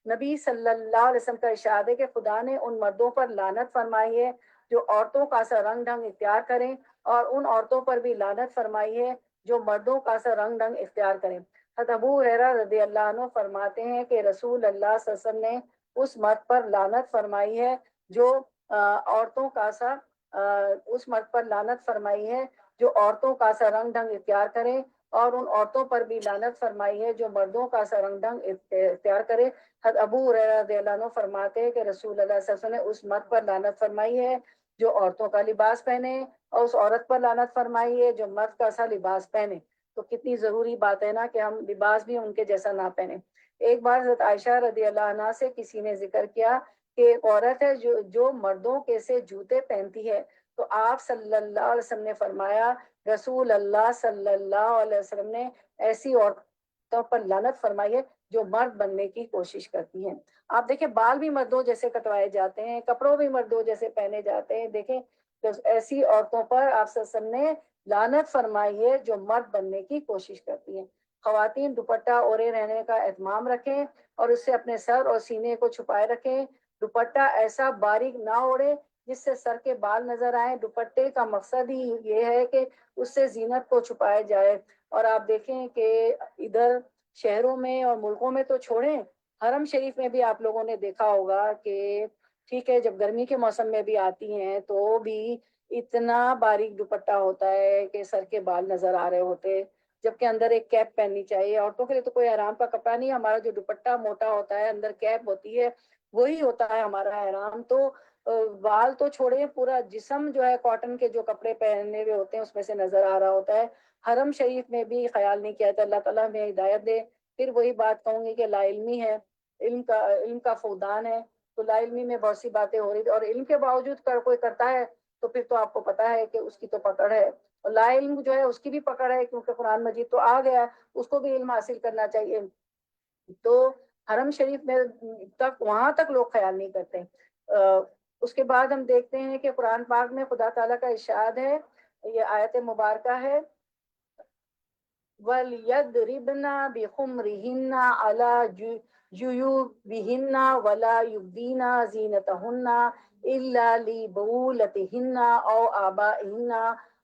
نبی صلی اللہ علیہ وسلم کا ارشاد ہے کہ خدا نے ان مردوں پر لعنت فرمائی ہے جو عورتوں کا سا رنگ ڈھنگ اختیار کریں، اور ان عورتوں پر بھی لعنت فرمائی ہے جو مردوں کا سا رنگ ڈھنگ اختیار کریں. حضرت ابو ہریرہ رضی اللہ عنہ فرماتے ہیں کہ رسول اللہ صلی اللہ علیہ وسلم نے اس مرد پر لعنت فرمائی ہے جو عورتوں کا سا اس مرد پر لعنت فرمائی ہے جو عورتوں کا سا رنگ ڈھنگ اختیار کرے، اور ان عورتوں پر بھی لعنت فرمائی ہے جو مردوں کا سا رنگ ڈھنگ اختیار کرے. حضرت ابو ہریرہ رضی اللہ عنہ فرماتے ہیں کہ رسول اللہ صلی اللہ علیہ وسلم نے اس مرد پر لعنت فرمائی ہے جو عورتوں کا لباس پہنے، اور اس عورت پر لعنت فرمائی ہے جو مرد کا سا لباس پہنے. تو کتنی ضروری بات ہے نا کہ ہم لباس بھی ان کے جیسا نہ پہنے. ایک بار حضرت عائشہ رضی اللہ عنہا سے کسی نے ذکر کیا کہ ایک عورت ہے جو مردوں کے سے جوتے پہنتی ہے. تو آپ صلی اللہ علیہ وسلم نے فرمایا، رسول اللہ صلی اللہ علیہ وسلم نے ایسی عورتوں پر لعنت فرمائی ہے جو مرد بننے کی کوشش کرتی ہیں. آپ دیکھیں، بال بھی مردوں جیسے کٹوائے جاتے ہیں، کپڑوں بھی مردوں جیسے پہنے جاتے ہیں. دیکھیں تو ایسی عورتوں پر آپ صلی اللہ علیہ وسلم نے لعنت فرمائی ہے جو مرد بننے کی کوشش کرتی ہیں. خواتین دوپٹہ اوڑے رہنے کا اہتمام رکھیں اور اس سے اپنے سر اور سینے کو چھپائے رکھیں. دوپٹہ ایسا باریک نہ اوڑے جس سے سر کے بال نظر آئیں. دوپٹے کا مقصد ہی یہ ہے کہ اس سے زینت کو چھپایا جائے. اور آپ دیکھیں کہ ادھر شہروں میں اور ملکوں میں تو چھوڑیں، حرم شریف میں بھی آپ لوگوں نے دیکھا ہوگا کہ ٹھیک ہے، جب گرمی کے موسم میں بھی آتی ہیں تو بھی اتنا باریک دوپٹہ ہوتا ہے کہ سر کے بال نظر آ رہے ہوتے، جبکہ اندر ایک کیپ پہننی چاہیے. عورتوں کے لیے تو کوئی آرام کا کپڑا نہیں، ہمارا جو دوپٹہ موٹا ہوتا ہے، اندر کیپ ہوتی ہے، وہی ہوتا ہے ہمارا احرام. تو بال تو چھوڑے، پورا جسم جو ہے کاٹن کے جو کپڑے پہنے ہوئے ہوتے ہیں اس میں سے نظر آ رہا ہوتا ہے. حرم شریف میں بھی خیال نہیں کیا تھا. اللہ تعالیٰ ہمیں ہدایت دے. پھر وہی بات کہوں گی کہ لا علمی ہے، علم کا فقدان ہے. تو لا علمی میں بہت سی باتیں ہو رہی تھی، اور علم کے باوجود کوئی کرتا ہے تو پھر تو آپ کو پتا ہے کہ اس کی تو پکڑ ہے. اور لا علم جو ہے اس کی بھی پکڑ ہے، کیونکہ قرآن مجید تو آ گیا، اس کو بھی علم حاصل کرنا چاہیے. تو حرم شریف میں وہاں تک لوگ خیال نہیں کرتے. اس کے بعد ہم دیکھتے ہیں کہ قرآن پاک میں خدا تعالیٰ کا ارشاد ہے، یہ آیت مبارکہ ہے، وَلْيَضْرِبْنَ بِخُمُرِهِنَّ عَلَى جُيُوبِهِنَّ وَلَا يُبْدِينَ زِينَتَهُنَّ إِلَّا لِبُعُولَتِهِنَّ أَوْ آبَائِهِنَّ،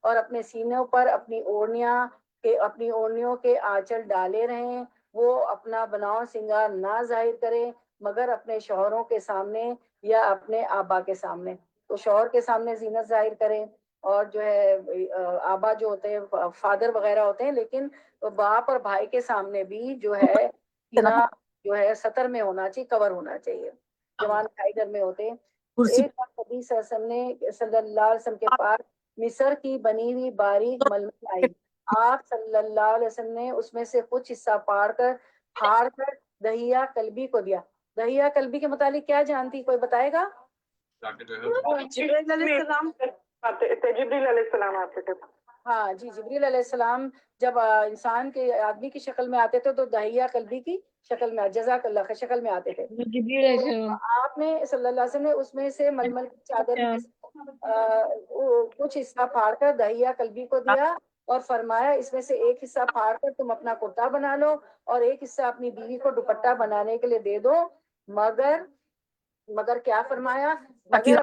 اور اپنے سینوں پر اپنی اوڑھنیاں کہ اپنی اوڑھنیوں کے آنچل ڈالے رہیں، وہ اپنا بناؤ سنگار نہ ظاہر کریں مگر اپنے شوہروں کے سامنے یا اپنے آبا کے سامنے. تو شوہر کے سامنے زینت ظاہر کریں، اور جو ہے آبا جو ہوتے ہیں فادر وغیرہ ہوتے ہیں، لیکن باپ اور بھائی کے سامنے بھی جو ہے سینہ جو ہے سطر میں ہونا چاہیے، کور ہونا چاہیے. جوان بھائی گھر میں ہوتے ہیں. ایک بار نبی صلی اللہ علیہ وسلم کے پاس مصر کی بنی ہوئی باریک ململ آئی. آپ صلی اللہ علیہ وسلم نے اس میں سے کچھ حصہ پھاڑ کر دہیہ کلبی کو دیا. دہیہ کلبی کے متعلق کیا جانتی، کوئی بتائے گا؟ جبریل علیہ السلام. جبریل علیہ السلام آتے تھے. ہاں جی، جبریل علیہ السلام جب انسان کے آدمی کی شکل میں آتے تھے تو دہیہ کلبی کی شکل میں، جزاک اللہ کی شکل میں آتے تھے. آپ نے صلی اللہ علیہ وسلم نے اس میں سے ململ کی چادر میں کچھ حصہ پھاڑ کر دہیہ کلبی کو دیا اور فرمایا اس میں سے ایک حصہ پھاڑ کر تم اپنا کرتا بنا لو اور ایک حصہ اپنی بیوی کو دوپٹہ بنانے کے لیے دے دو، مگر کیا فرمایا، مگر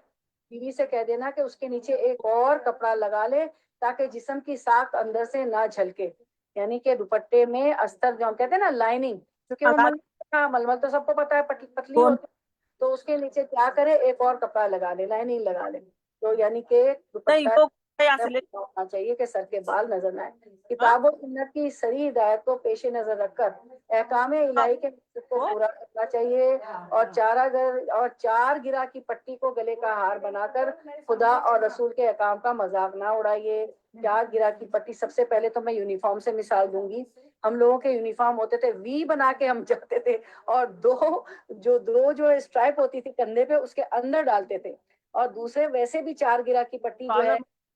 بیوی سے کہہ دینا کہ اس کے نیچے ایک اور کپڑا لگا لے تاکہ جسم کی ساخت اندر سے نہ جھلکے. یعنی کہ دوپٹے میں استر جو ہم کہتے ہیں نا لائننگ، کیونکہ وہ ململ تو سب کو پتا ہے پتلی ہوتی، تو اس کے نیچے کیا کرے، ایک اور کپڑا لگا لے، لائننگ لگا لے. تو یعنی کہ دوپٹہ ہونا چاہیے کہ سر کے بال نظر نہ آئے. کتاب و سنت کی صریح ہدایت کو پیش نظر رکھ کر احکام الہی کے مقصد کو پورا کرنا چاہیے اور چار گرہ کی پٹی کو گلے کا ہار بنا کر خدا اور رسول کے احکام کا مذاق نہ اڑائیے. چار گرہ کی پٹی، سب سے پہلے تو میں یونیفارم سے مثال دوں گی. ہم لوگوں کے یونیفارم ہوتے تھے وی بنا کے ہم جاتے تھے، اور دو اسٹرائپ ہوتی تھی کندھے پہ، اس کے اندر ڈالتے تھے. اور دوسرے ویسے بھی چار گرہ کی پٹی جو ہے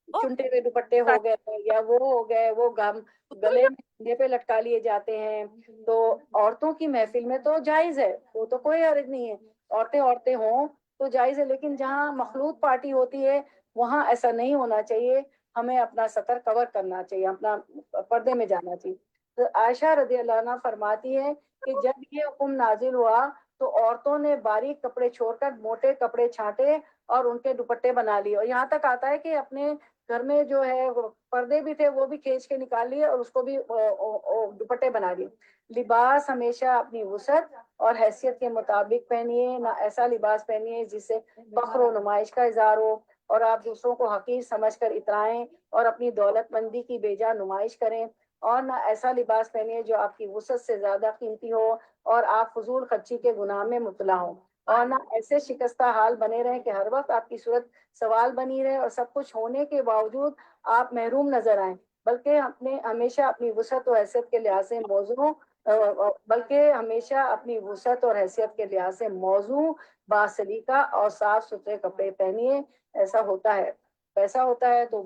چنٹے ہوئے دوپٹے ہو گئے یا وہ ہو گئے، وہ گلے میں کندھے پہ لٹکا لیے جاتے ہیں. تو عورتوں کی محفل میں تو جائز ہے، وہ تو کوئی حرج نہیں ہے، عورتیں ہوں تو جائز ہے. لیکن جہاں مخلوط پارٹی ہوتی ہے وہاں ایسا نہیں ہونا چاہیے. ہمیں اپنا سطر کور کرنا چاہیے، اپنا پردے میں جانا چاہیے. تو عائشہ رضی اللہ عنہ فرماتی ہے کہ جب یہ حکم نازل ہوا تو عورتوں نے باریک کپڑے چھوڑ کر موٹے کپڑے چھانٹے اور ان کے دوپٹے بنا لیے. اور یہاں تک آتا ہے کہ اپنے گھر میں جو ہے پردے بھی تھے وہ بھی کھینچ کے نکال لیے اور اس کو بھی دوپٹے بنا لیے. لباس ہمیشہ اپنی وسعت اور حیثیت کے مطابق پہنیے، نہ ایسا لباس پہنیے جس سے فخر و نمائش کا اظہار ہو اور آپ دوسروں کو حقیر سمجھ کر اترائیں اور اپنی دولت مندی کی بیجا نمائش کریں، اور نہ ایسا لباس پہنیے جو آپ کی وسعت سے زیادہ قیمتی ہو اور آپ فضول خرچی کے گناہ میں مبتلا ہوں، اور نہ ایسے شکستہ حال بنے رہیں کہ ہر وقت آپ کی صورت سوال بنی رہے اور سب کچھ ہونے کے باوجود آپ محروم نظر آئیں، بلکہ ہمیشہ اپنی وسعت و حیثیت کے لحاظ سے موزوں باسلیقہ اور صاف ستھرے کپڑے پہنیے. ایسا ہوتا ہے تو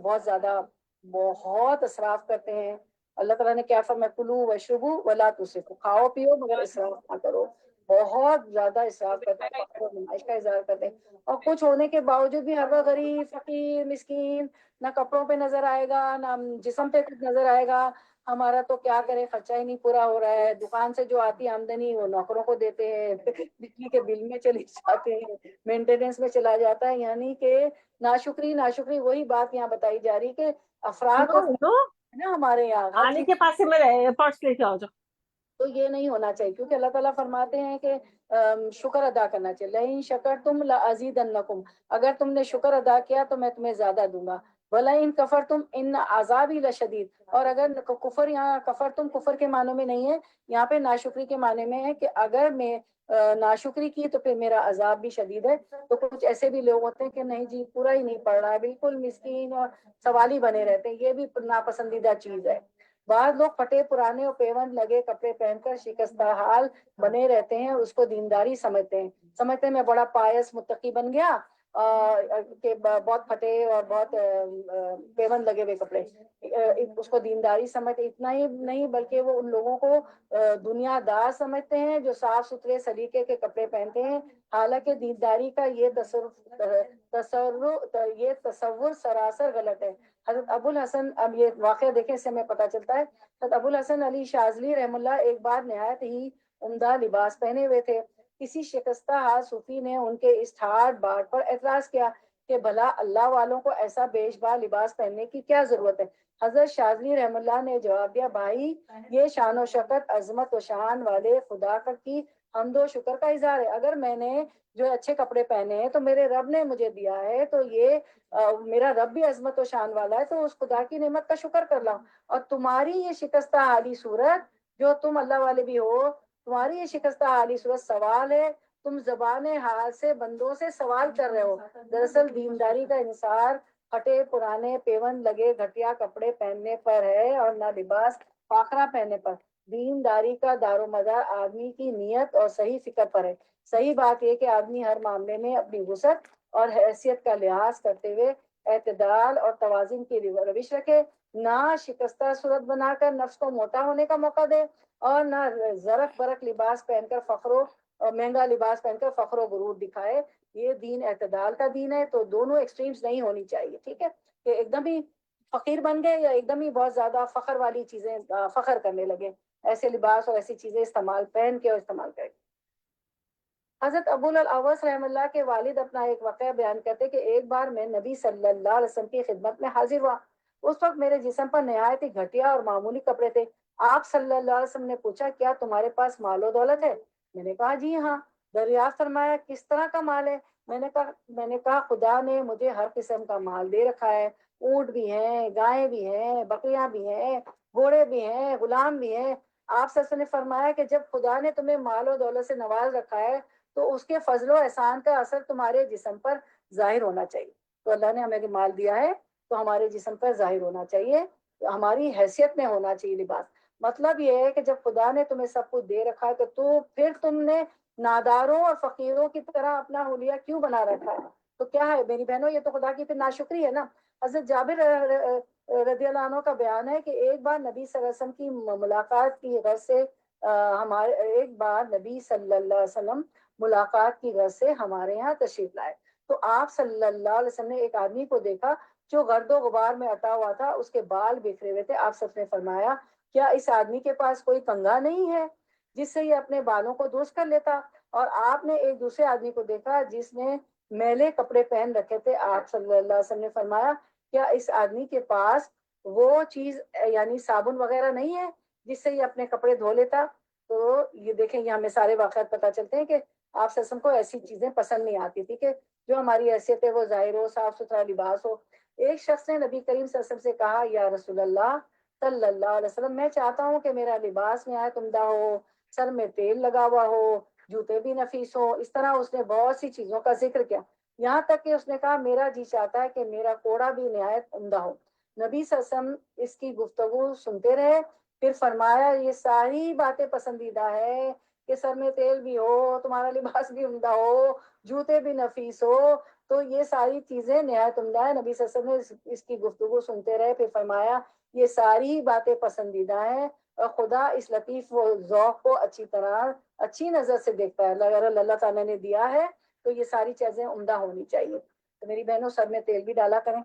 بہت اسراف کرتے ہیں. اللہ تعالیٰ نے کیا فرمایا، کلوا واشربوا ولا تسرفوا، کھاؤ پیو مگر اسراف نہ کرو. بہت زیادہ اسراف کرتے ہیں، نمائش کا اظہار کرتے ہیں، اور کچھ ہونے کے باوجود بھی ہر وقت غریب فقیر مسکین، نہ کپڑوں پہ نظر آئے گا نہ جسم پہ کچھ نظر آئے گا. ہمارا تو کیا کرے، خرچہ ہی نہیں پورا ہو رہا ہے، دکان سے جو آتی آمدنی وہ نوکروں کو دیتے ہیں، بجلی کے بل میں چلے جاتے ہیں، مینٹیننس میں چلا جاتا ہے. یعنی کہ ناشکری وہی بات یہاں بتائی جا رہی کہ افراد نا ہمارے یہاں ہر چیز کے پاس سے میں پرس لے کے آ جاؤ. تو یہ نہیں ہونا چاہیے، کیونکہ اللہ تعالیٰ فرماتے ہیں کہ شکر ادا کرنا چاہیے. لئن شکرتم لازیدنکم، اگر تم نے شکر ادا کیا تو میں تمہیں زیادہ دوں گا. ولئن کفرتم ان عذابی لشدید، اور اگر کفر، یہاں کفرتم کفر کے معنوں میں نہیں ہے، یہاں پہ ناشکری کے معنی میں ہے کہ اگر میں ناشکری کی تو پھر میرا عذاب بھی شدید ہے. تو کچھ ایسے بھی لوگ ہوتے ہیں کہ نہیں جی پورا ہی نہیں پڑ رہا ہے، بالکل مسکین اور سوالی بنے رہتے ہیں، یہ بھی ناپسندیدہ چیز ہے. بعض لوگ پھٹے پرانے اور پیوند لگے کپڑے پہن کر شکستہ حال بنے رہتے ہیں اور اس کو دینداری سمجھتے میں بڑا پائس متقی بن گیا کہ بہت پھٹے اور بہت پیوند لگے ہوئے کپڑے، اس کو دینداری سمجھتے. اتنا ہی نہیں بلکہ وہ ان لوگوں کو دنیا دار سمجھتے ہیں جو صاف ستھرے سلیقے کے کپڑے پہنتے ہیں، حالانکہ دینداری کا یہ تصور سراسر غلط ہے. حضرت ابو الحسن، اب یہ واقعہ دیکھیں اس سے ہمیں پتہ چلتا ہے، حضرت ابو الحسن علی شاذلی رحم اللہ ایک بار نہایت ہی عمدہ لباس پہنے ہوئے تھے. کسی شکستہ حال صوفی نے ان کے اس ٹھاٹ باٹ پر اعتراض کیا کہ بھلا اللہ والوں کو ایسا بیش بار لباس پہننے کی کیا ضرورت ہے؟ حضرت شاذلی رحم اللہ نے جواب دیا، بھائی یہ شان و شوکت عظمت و شان والے خدا کی حمد و شکر کا اظہار ہے۔ اگر میں نے جو اچھے کپڑے پہنے ہیں تو میرے رب نے مجھے دیا ہے، تو یہ میرا رب بھی عظمت و شان والا ہے، تو اس خدا کی نعمت کا شکر کر لاؤں۔ اور تمہاری یہ شکستہ حالی صورت، جو تم اللہ والے بھی ہو، تمہاری یہ شکستہ حالی صورت سوال ہے، تم زبان حال سے بندوں سے سوال کر رہے ہو۔ دراصل دینداری کا انحصار پھٹے پرانے پیون لگے گھٹیا کپڑے پہننے پر ہے اور نہ لباس فاخرہ پہننے پر۔ دینداری کا دار و مدار آدمی کی نیت اور صحیح فکر پر ہے۔ صحیح بات یہ کہ آدمی ہر معاملے میں اپنی وسعت اور حیثیت کا لحاظ کرتے ہوئے اعتدال اور توازن کی روش رکھے، نہ شکستہ صورت بنا کر نفس کو موٹا ہونے کا موقع دے اور نہ زرق برق لباس پہن کر مہنگا لباس پہن کر فخر و غرور دکھائے۔ یہ دین اعتدال کا دین ہے، تو دونوں ایکسٹریمز نہیں ہونی چاہیے، ٹھیک ہے، کہ ایک دم ہی فقیر بن گئے یا ایک دم ہی بہت زیادہ فخر والی چیزیں فخر کرنے لگے، ایسے لباس اور ایسی چیزیں پہن کے اور استعمال کریں۔ حضرت ابو الاوس رحم اللہ کے والد اپنا ایک واقعہ بیان کرتے کہ ایک بار میں نبی صلی اللہ علیہ وسلم کی خدمت میں حاضر ہوا۔ اس وقت میرے جسم پر نہایت ہی گھٹیا اور معمولی کپڑے تھے۔ آپ صلی اللہ علیہ وسلم نے پوچھا، کیا تمہارے پاس مال و دولت ہے؟ میں نے کہا جی ہاں۔ دریافت فرمایا، کس طرح کا مال ہے؟ میں نے کہا خدا نے مجھے ہر قسم کا مال دے رکھا ہے، اونٹ بھی ہیں، گائیں بھی ہیں، بکریاں بھی ہیں، گھوڑے بھی ہیں، غلام بھی ہیں۔ آپ صلی اللہ علیہ وسلم نے فرمایا کہ جب خدا نے تمہیں مال و دولت سے نواز رکھا ہے تو اس کے فضل و احسان کا اثر تمہارے جسم پر ظاہر ہونا چاہیے۔ تو اللہ نے ہمیں مال دیا ہے تو ہمارے جسم پر ظاہر ہونا چاہیے، ہماری حیثیت میں ہونا چاہیے لباس۔ مطلب یہ ہے کہ جب خدا نے تمہیں سب کچھ دے رکھا ہے تو پھر تم نے ناداروں اور فقیروں کی طرح اپنا حلیہ کیوں بنا رکھا ہے؟ تو کیا ہے میری بہنوں، یہ تو خدا کی پھر ناشکری ہے نا۔ حضرت جابر رضی اللہ عنہ کا بیان ہے کہ ایک بار نبی صلی اللہ علیہ وسلم کی ملاقات کی غرض سے ہمارے یہاں تشریف لائے تو آپ صلی اللہ علیہ وسلم نے ایک آدمی کو دیکھا جو گرد و غبار میں اٹا ہوا تھا، اس کے بال بکھرے ہوئے تھے۔ آپ سب نے فرمایا، کیا اس آدمی کے پاس کوئی کنگھا نہیں ہے جس سے یہ اپنے بالوں کو درست کر لیتا؟ اور آپ نے ایک دوسرے آدمی کو دیکھا جس نے میلے کپڑے پہن رکھے تھے۔ آپ صلی اللہ علیہ وسلم نے فرمایا، کیا اس آدمی کے پاس وہ چیز یعنی صابن وغیرہ نہیں ہے جس سے یہ اپنے کپڑے دھو لیتا؟ تو یہ دیکھیں، یہ ہمیں سارے واقعات پتہ چلتے ہیں کہ آپ صلی اللہ علیہ وسلم کو ایسی چیزیں پسند نہیں آتی تھی کہ جو ہماری حیثیت ہے وہ ظاہر ہو، صاف ستھرا لباس ہو۔ ایک شخص نے نبی کریم صلی اللہ علیہ وسلم سے کہا، یا رسول اللہ صلی اللہ علیہ وسلم، میں چاہتا ہوں کہ میرا لباس نہایت عمدہ ہو، سر میں تیل لگا ہوا ہو، جوتے بھی نفیس ہو۔ اس طرح اس نے بہت سی چیزوں کا ذکر کیا، یہاں تک کہ اس نے کہا میرا جی چاہتا ہے کہ میرا کوڑا بھی نہایت عمدہ ہو۔ نبی صلی اللہ علیہ وسلم اس کی گفتگو سنتے رہے، پھر فرمایا، یہ ساری باتیں پسندیدہ ہے کہ سر میں تیل بھی ہو، تمہارا لباس بھی عمدہ ہو، جوتے بھی نفیس ہو، تو یہ ساری چیزیں نہایت عمدہ ہے۔ نبی صلی اللہ علیہ وسلم نے اس کی گفتگو سنتے رہے، پھر فرمایا، یہ ساری باتیں پسندیدہ ہیں اور خدا اس لطیف و ذوق کو اچھی نظر سے دیکھتا ہے۔ اگر اللہ تعالیٰ نے دیا ہے تو یہ ساری چیزیں عمدہ ہونی چاہیے۔ تو میری بہنوں، سر میں تیل بھی ڈالا کریں،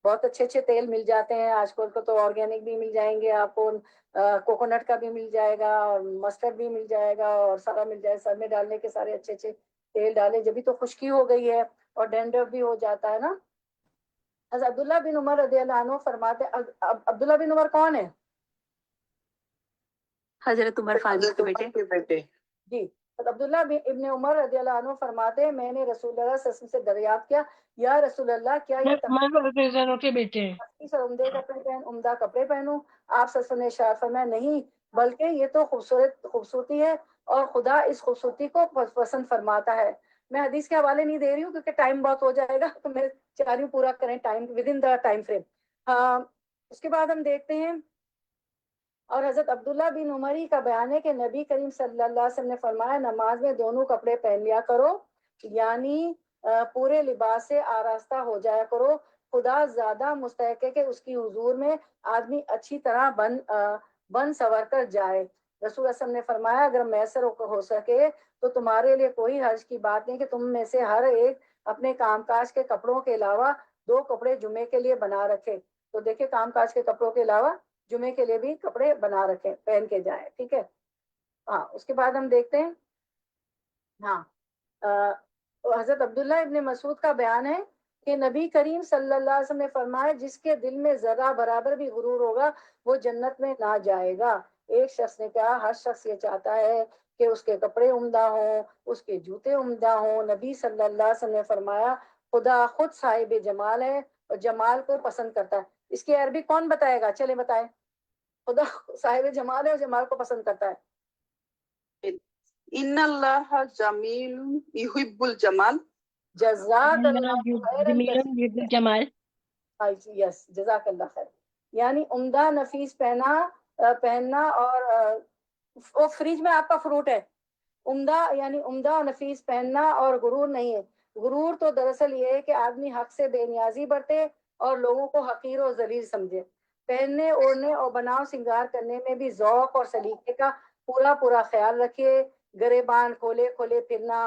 بہت اچھے اچھے تیل مل جاتے ہیں آج کل کو، تو آرگینک بھی مل جائیں گے آپ کو، کوکونٹ کا بھی مل جائے گا اور مسٹرڈ بھی مل جائے گا اور سارا مل جائے۔ سر میں ڈالنے کے سارے اچھے اچھے تیل ڈالے، جبھی تو خشکی ہو گئی ہے اور ڈینڈرف بھی ہو جاتا ہے نا۔ حضرت عبداللہ بن عمر رضی اللہ عنہ فرماتے، عبداللہ بن عمر کون ہے؟ حضرت عمر فاروق کے بیٹے۔ جی، عبداللہ ابن عمر رضی اللہ عنہ فرماتے ہیں، میں نے رسول اللہ صلی اللہ علیہ وسلم سے دریافت کیا، یا رسول اللہ کیا یہ کے بیٹے عمدہ کپڑے پہنوں؟ آپ صلی اللہ علیہ وسلم نے ارشاد فرمایا، نہیں، بلکہ یہ تو خوبصورتی ہے اور خدا اس خوبصورتی کو پسند فرماتا ہے۔ میں حدیث کے حوالے نہیں دے رہی ہوں کیونکہ ٹائم بہت ہو جائے گا، تو میں چاہ رہی ہوں پورا کریں time within the time frame. اس کے بعد ہم دیکھتے ہیں، اور حضرت عبداللہ بن عمری کا بیان ہے کہ نبی کریم صلی اللہ علیہ وسلم نے فرمایا، نماز میں دونوں کپڑے پہن لیا کرو، یعنی پورے لباس سے آراستہ ہو جایا کرو۔ خدا زیادہ مستحق ہے کہ اس کی حضور میں آدمی اچھی طرح بن سور کر جائے۔ رسول اللہ صلی اللہ علیہ وسلم نے فرمایا، اگر میسر ہو سکے تو تمہارے لیے کوئی حرج کی بات نہیں کہ تم میں سے ہر ایک اپنے کام کاج کے کپڑوں کے علاوہ 2 کپڑے جمعے کے لیے بنا رکھے۔ تو دیکھیں، کام کاج کے کپڑوں کے علاوہ جمعے کے لیے بھی کپڑے بنا رکھیں، پہن کے جائیں، ٹھیک ہے۔ اس کے بعد ہم دیکھتے ہیں، حضرت عبداللہ ابن مسعود کا بیان ہے کہ نبی کریم صلی اللہ علیہ وسلم نے فرمایا جس کے دل میں ذرہ برابر بھی غرور ہوگا وہ جنت میں نہ جائے گا. ایک شخص نے کہا ہر شخص یہ چاہتا ہے کہ اس کے کپڑے عمدہ ہوں، اس کے جوتے عمدہ ہوں. نبی صلی اللہ علیہ وسلم نے فرمایا خدا خود صاحب جمال ہے اور جمال کو پسند کرتا ہے. اس کی عربی کون بتائے گا؟ چلے بتائیں. خدا صاحب جمال ہے اور جمال کو پسند کرتا ہے. ان اللہ جمیل یحب الجمال. جزاک اللہ خیرن جمیل الجمال. یس جزاک اللہ خیر. یعنی عمدہ نفیس پہننا اور وہ فریج میں آپ کا فروٹ ہے. عمدہ یعنی عمدہ اور نفیس پہننا اور غرور نہیں ہے. غرور تو دراصل یہ ہے کہ آدمی حق سے بے نیازی برتے اور لوگوں کو حقیر و ذلیل سمجھے. پہننے اوڑھنے اور بناؤ سنگار کرنے میں بھی ذوق اور سلیقے کا پورا خیال رکھیے. گریبان کھولے پھرنا،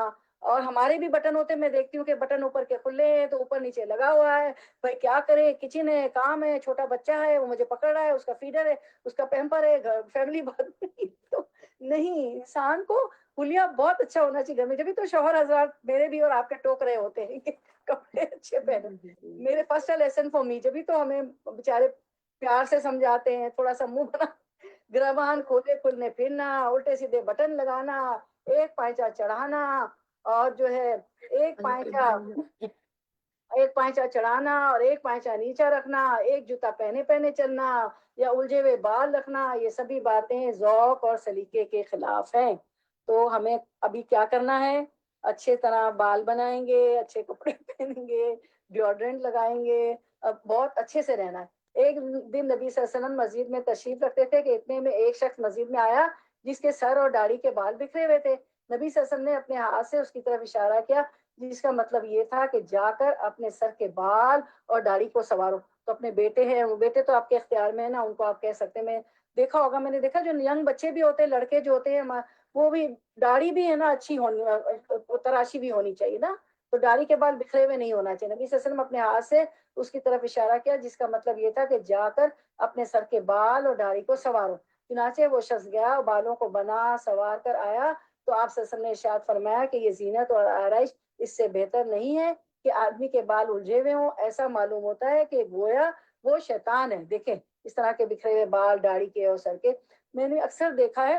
اور ہمارے بھی بٹن ہوتے ہیں، میں دیکھتی ہوں کہ بٹن اوپر کے کھلے ہیں تو اوپر نیچے لگا ہوا ہے. بھائی کیا کرے، کچن ہے، کام ہے، چھوٹا بچہ ہے وہ مجھے پکڑ رہا ہے، اس کا فیڈر ہے، اس کا پیمپر ہے، فیملی بہت تو نہیں. انسان کو حلیہ بہت اچھا ہونا چاہیے گھر میں. جبھی تو شوہر حضرات میرے بھی اور آپ کے ٹوک رہے ہوتے ہیں کہ کپڑے اچھے پہنے. میرے فرسٹ لیسن فار می. جبھی تو ہمیں بیچارے پیار سے سمجھاتے ہیں، تھوڑا سا منہ بنا. گربان کھلنے پھرنا، الٹے سیدھے بٹن لگانا، ایک پائچہ چڑھانا، اور جو ہے ایک پائچہ چڑھانا اور ایک پائچہ نیچا رکھنا، ایک جوتا پہنے چلنا یا الجھے ہوئے بال رکھنا، یہ سبھی باتیں ذوق اور سلیقے کے خلاف ہیں. تو ہمیں ابھی کیا کرنا ہے؟ اچھے طرح بال بنائیں گے، اچھے کپڑے پہنیں گے، ڈیوڈرنٹ لگائیں گے، اب بہت اچھے سے رہنا ہے. ایک دن نبی صلی اللہ علیہ وسلم مسجد میں تشریف رکھتے تھے کہ اتنے میں ایک شخص مسجد میں آیا جس کے سر اور داڑھی کے بال بکھرے ہوئے تھے. نبی صلی اللہ علیہ وسلم نے اپنے ہاتھ سے اس کی طرف اشارہ کیا، جس کا مطلب یہ تھا کہ جا کر اپنے سر کے بال اور داڑھی کو سنوارو. تو اپنے بیٹے ہیں، وہ بیٹے تو آپ کے اختیار میں ہے نا، ان کو آپ کہہ سکتے ہیں. میں دیکھا ہوگا، میں نے دیکھا جو ینگ بچے بھی ہوتے ہیں، لڑکے جو ہوتے ہیں، وہ بھی داڑھی بھی ہے نا اچھی ہونی، تراشی بھی ہونی چاہیے نا. تو داڑھی کے بال بکھرے ہوئے نہیں ہونا چاہیے. نبی صلی اللہ علیہ وسلم اپنے ہاتھ سے اس کی طرف اشارہ کیا، جس کا مطلب یہ تھا کہ جا کر اپنے سر کے بال اور داڑھی کو سنوارو. چنانچہ وہ شخص گیا، بالوں کو بنا سنوار کر آیا تو آپ صلی اللہ علیہ وسلم نے ارشاد فرمایا کہ یہ زینت اور آرائش اس سے بہتر نہیں ہے کہ آدمی کے بال الجھے ہوئے ہوں. ایسا معلوم ہوتا ہے کہ گویا وہ شیطان ہے. دیکھیں اس طرح کے بکھرے ہوئے بال داڑھی کے اور سر کے میں نے اکثر دیکھا ہے.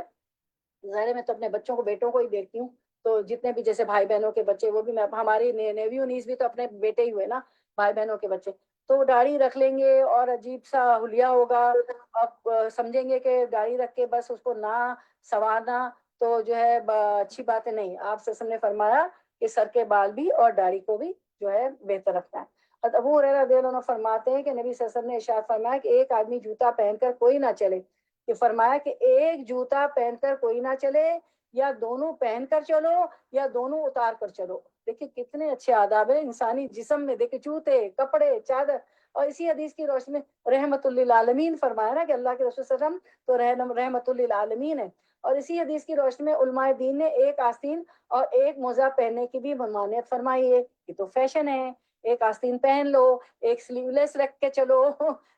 ظاہر میں تو اپنے بچوں کو، بیٹوں کو ہی دیکھتی ہوں، تو جتنے بھی جیسے بھائی بہنوں کے بچے، وہ بھی ہماری نیویو نیز بھی تو اپنے بیٹے ہی ہوئے نا، بھائی بہنوں کے بچے. تو داڑھی رکھ لیں گے اور عجیب سا حلیہ ہوگا. آپ سمجھیں گے کہ داڑھی رکھ کے بس اس کو نہ سنوارنا تو جو ہے اچھی بات ہے. نہیں، آپ سے نے فرمایا کہ سر کے بال بھی اور داڑھی کو بھی جو ہے بہتر رکھنا ہے. ابو ہریرہ رضی اللہ عنہ فرماتے ہیں کہ نبی صلی اللہ علیہ وسلم نے ارشاد فرمایا کہ ایک آدمی جوتا پہن کر کوئی نہ چلے. کہ فرمایا کہ ایک جوتا پہن کر کوئی نہ چلے، یا دونوں پہن کر چلو یا دونوں اتار کر چلو. دیکھیں کتنے اچھے آداب ہیں انسانی جسم میں. دیکھیں جوتے، کپڑے، چادر. اور اسی حدیث کی روشنی میں رحمت للعالمین فرمایا نا کہ اللہ کے رسول صلی اللہ علیہ وسلم تو رحمت للعالمین ہے. اور اسی حدیث کی روشنی میں علماء دین نے ایک آستین اور ایک موزہ پہننے کی بھی ممانعت فرمائی ہے. یہ تو فیشن ہے، ایک آستین پہن لو، ایک سلیو لیس رکھ کے چلو.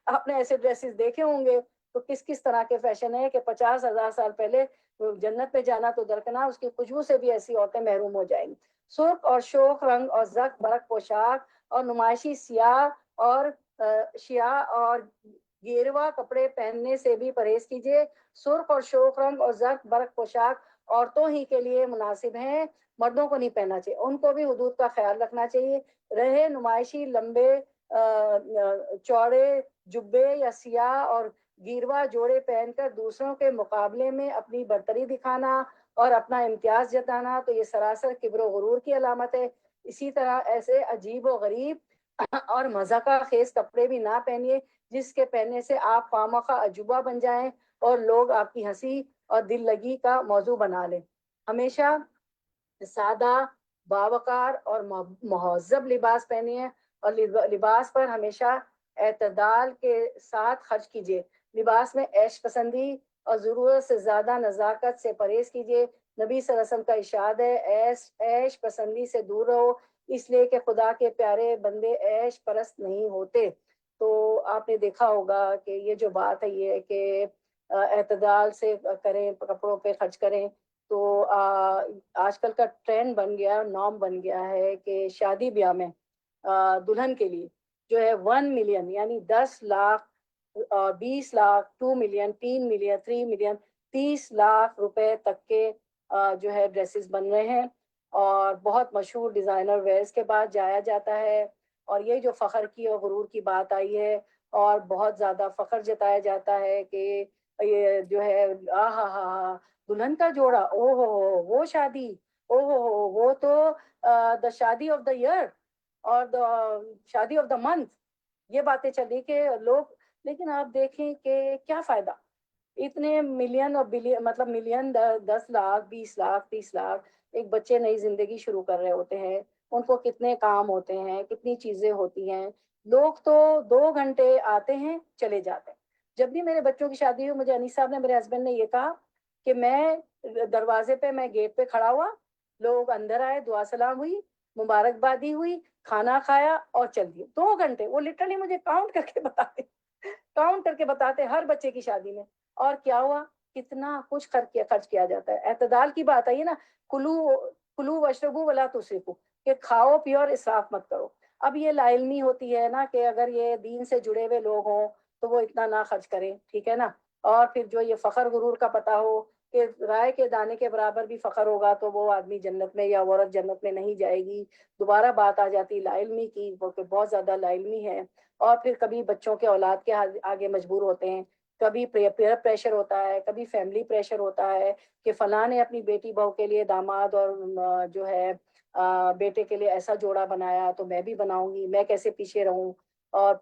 آپ نے ایسے ڈریسز دیکھے ہوں گے. تو کس طرح کے فیشن ہے کہ 50,000 سال پہلے جنت میں جانا تو درکنار، اس کی خوشبو سے بھی ایسی عورتیں محروم ہو جائیں گی. سرخ اور شوخ رنگ اور زرق برق پوشاک اور نمائشی سیاہ اور گیروا کپڑے پہننے سے بھی پرہیز کیجیے. سرخ اور شوخ رنگ اور زرق برق پوشاک عورتوں ہی کے لیے مناسب ہیں، مردوں کو نہیں پہننا چاہیے. ان کو بھی حدود کا خیال رکھنا چاہیے. رہے نمائشی لمبے چوڑے جبے یا سیاہ اور گیروا جوڑے پہن کر دوسروں کے مقابلے میں اپنی برتری دکھانا اور اپنا امتیاز جتانا تو یہ سراسر کبر و غرور کی علامت ہے. اسی طرح ایسے عجیب و غریب اور مذاقہ خیز کپڑے بھی نہ پہنیے جس کے پہننے سے آپ خواہ عجوبہ بن جائیں اور لوگ آپ کی ہنسی اور دل لگی کا موضوع بنا لیں. ہمیشہ سادہ، باوقار اور مہذب لباس پہنیے اور لباس پر ہمیشہ اعتدال کے ساتھ خرچ کیجیے. لباس میں عیش پسندی اور ضرورت سے زیادہ نزاکت سے پرہیز کیجیے. نبی صلی اللہ علیہ وسلم کا ارشاد ہے عیش پسندی سے دور رہو، اس لیے کہ خدا کے پیارے بندے عیش پرست نہیں ہوتے. تو آپ نے دیکھا ہوگا کہ یہ جو بات ہے یہ ہے کہ اعتدال سے کریں، کپڑوں پہ خرچ کریں. تو آج کل کا ٹرینڈ بن گیا، نام بن گیا ہے کہ شادی بیاہ میں دلہن کے لیے جو ہے 1 ملین یعنی 10 lakh 20 lakh 2 million 3 million 3 million 30 lakh روپے تک کے جو ہے ڈریسز بن رہے ہیں، اور بہت مشہور ڈیزائنر ویئرز کے بعد جایا جاتا ہے. اور یہ جو فخر کی اور غرور کی بات آئی ہے، اور بہت زیادہ فخر جتایا جاتا ہے کہ یہ جو ہے ہاں دلہن کا جوڑا، او ہو وہ شادی، او ہو وہ تو دا شادی آف دا ایئر اور دا شادی آف دا منتھ، یہ باتیں چلی کہ لوگ. لیکن آپ دیکھیں کہ کیا فائدہ، اتنے ملین اور بلین مطلب ملین 10 لاکھ 20 لاکھ 30 لاکھ ایک بچے نئی زندگی شروع کر رہے ہوتے ہیں، ان کو کتنے کام ہوتے ہیں، کتنی چیزیں ہوتی ہیں. لوگ تو 2 گھنٹے آتے ہیں چلے جاتے ہیں. جب بھی میرے بچوں کی شادی ہوئی، مجھے انیس صاحب نے، میرے ہسبینڈ نے یہ کہا کہ میں دروازے پہ، میں گیٹ پہ کھڑا ہوا، لوگ اندر آئے، دعا سلام ہوئی، مبارکبادی ہوئی، کھانا کھایا اور چل دیے. 2 گھنٹے وہ لٹرلی مجھے کاؤنٹ کر کے بتاتے ہر بچے کی شادی میں. اور کیا ہوا، کتنا کچھ خرچ کیا جاتا ہے. اعتدال کی بات آئی ہے نا، کلو واشربو ولا تسرفو، کہ کھاؤ پیو اور اسراف مت کرو. اب یہ لا علمی ہوتی ہے نا کہ اگر یہ دین سے جڑے ہوئے لوگ ہوں تو وہ اتنا نہ خرچ کریں، ٹھیک ہے نا. اور پھر جو یہ فخر غرور کا پتہ ہو کہ رائے کے دانے کے برابر بھی فخر ہوگا تو وہ آدمی جنت میں یا عورت جنت میں نہیں جائے گی. دوبارہ بات آ جاتی لا علمی کی، وہ کہ بہت زیادہ لا علمی ہے. اور پھر کبھی بچوں کے اولاد کے آگے مجبور ہوتے ہیں، کبھی پیئر پریشر ہوتا ہے، کبھی فیملی پریشر ہوتا ہے کہ فلاں نے اپنی بیٹی بہو کے لیے داماد اور جو ہے بیٹے کے لیے ایسا جوڑا بنایا تو میں بھی بناؤں گی، میں کیسے پیچھے رہوں. اور